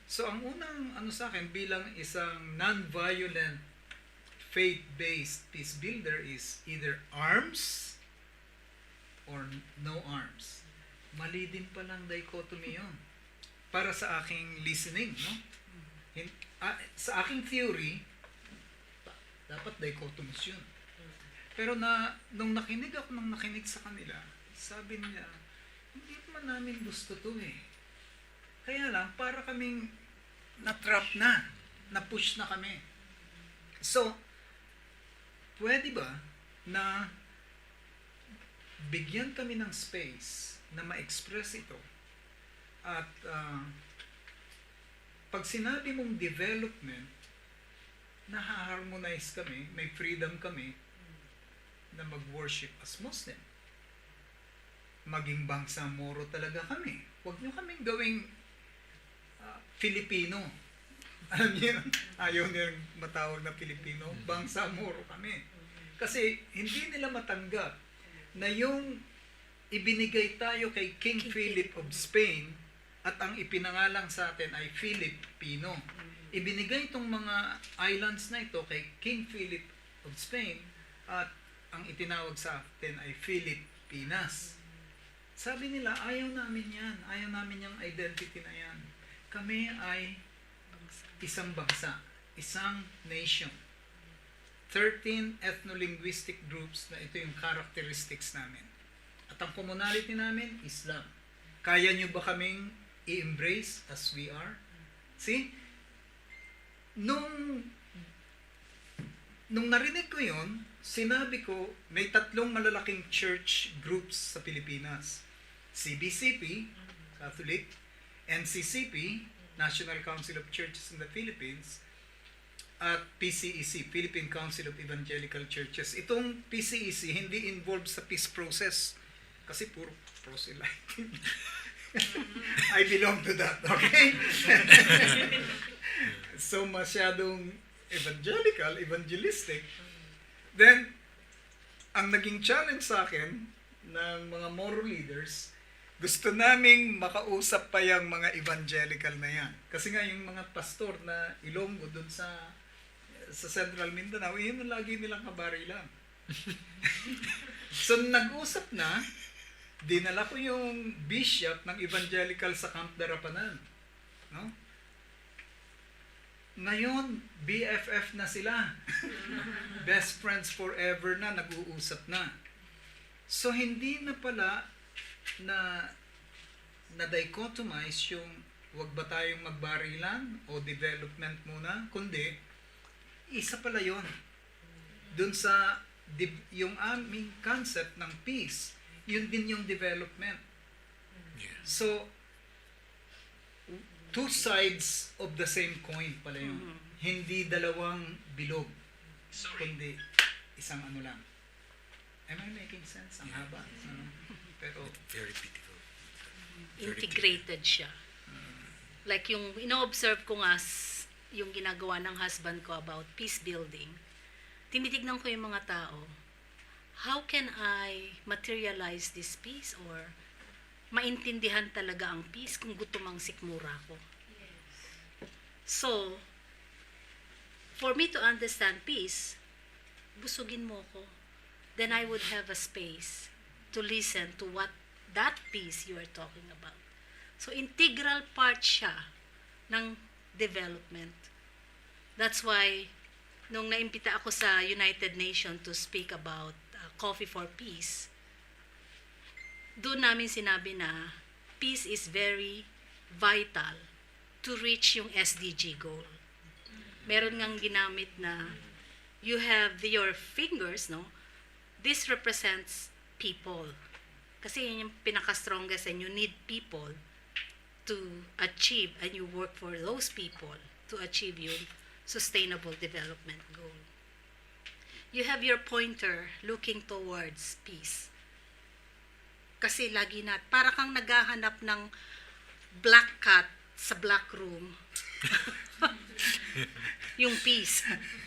So, ang unang sa akin bilang isang non-violent, faith-based peace builder is either arms or no arms. Mali din palang dichotomy yun. Para sa aking listening, no? Sa aking theory, dapat dichotomous yun. Pero nung nakinig sa kanila, sabi niya, hindi naman namin gusto to eh. Kaya lang, para kaming na-trap na-push na kami. So, pwede ba na bigyan kami ng space na ma-express ito? At pag sinabi mong development, naha-harmonize kami, may freedom kami na mag-worship as Muslim. Maging bangsa Moro talaga kami. Huwag nyo kaming gawing Filipino. Alam niyo, ayaw niyo matawag na Filipino, bangsa Moro kami. Kasi hindi nila matanggap na yung ibinigay tayo kay King Philip of Spain at ang ipinangalang sa atin ay Filipino. Ibinigay itong mga islands na ito kay King Philip of Spain at ang itinawag sa atin ay Filipinas. Sabi nila, ayaw namin yan. Ayaw namin yung identity na yan. Kami ay isang bangsa, isang nation. 13 ethno-linguistic groups na ito yung characteristics namin. At ang commonality namin, Islam. Kaya nyo ba kaming i-embrace as we are? See? Nung narinig ko yun, sinabi ko, may 3 malalaking church groups sa Pilipinas. CBCP, Catholic, NCCP, National Council of Churches in the Philippines, at PCEC, Philippine Council of Evangelical Churches. Itong PCEC hindi involved sa peace process kasi puro proselyting. I belong to that, okay? So masyadong evangelistic. Then, ang naging challenge sa akin ng mga moral leaders, gusto naming makausap pa yung mga evangelical na yan. Kasi nga yung mga pastor na Ilonggo dun sa Central Mindanao, yun ang lagi nilang kabarilan. So nag-usap na, dinala ko yung bishop ng evangelical sa Camp Darapanan. No? Ngayon, BFF na sila. Best friends forever na, nag-uusap na. So hindi na pala na dichotomize yung wag ba tayong magbarilan o development muna, kundi isa pala yon. Dun sa yung aming concept ng peace, yun din yung development. So, 2 sides of the same coin pala yun. Hindi dalawang bilog, kundi isang ano lang. Am I making sense? Ang haba. Pero Very beautiful. Integrated siya. Like yung ino-observe ko nga yung ginagawa ng husband ko about peace building, tinitignan ko yung mga tao, how can I materialize this peace or maintindihan talaga ang peace kung gutom ang sikmura ko. So, for me to understand peace, busugin mo ko. Then I would have a space to listen to what that peace you are talking about. So integral part siya ng development. That's why nung naimbita ako sa United Nations to speak about coffee for peace, doon namin sinabi na peace is very vital to reach yung SDG goal. Meron ngang ginamit na you have your fingers, no? This represents people. Kasi yun yung pinaka-strongest and you need people to achieve and you work for those people to achieve your sustainable development goal. You have your pointer looking towards peace. Kasi lagi para kang naghahanap ng black cat sa black room. Yung peace.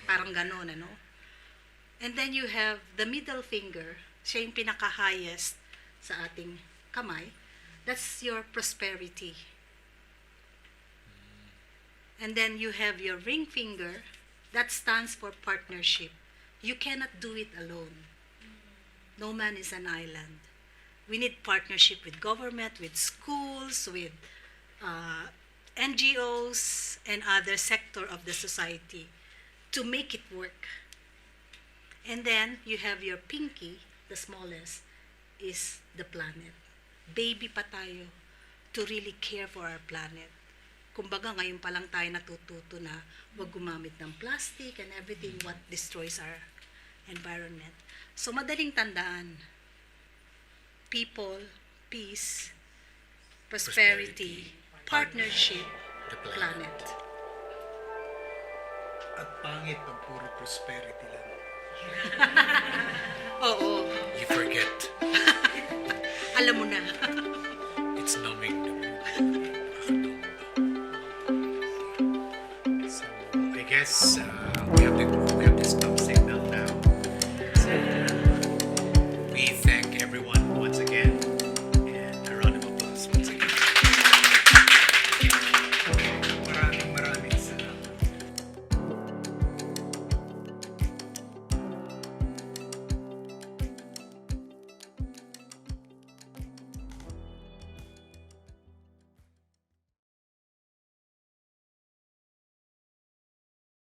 Parang ganon, ano? And then you have the middle finger. Siya yung pinaka-highest sa ating kamay. That's your prosperity. And then you have your ring finger. That stands for partnership. You cannot do it alone. No man is an island. We need partnership with government, with schools, with NGOs, and other sector of the society to make it work. And then you have your pinky, the smallest, is the planet. Baby pa tayo to really care for our planet. Kumbaga, ngayon pa lang tayo natututo na huwag gumamit ng plastic and everything what destroys our environment. So, madaling tandaan, people, peace, prosperity, partnership, The planet. At pangit pag puro prosperity lang. Oo, You forget. alam mo na. It's numbing the mood. So, I guess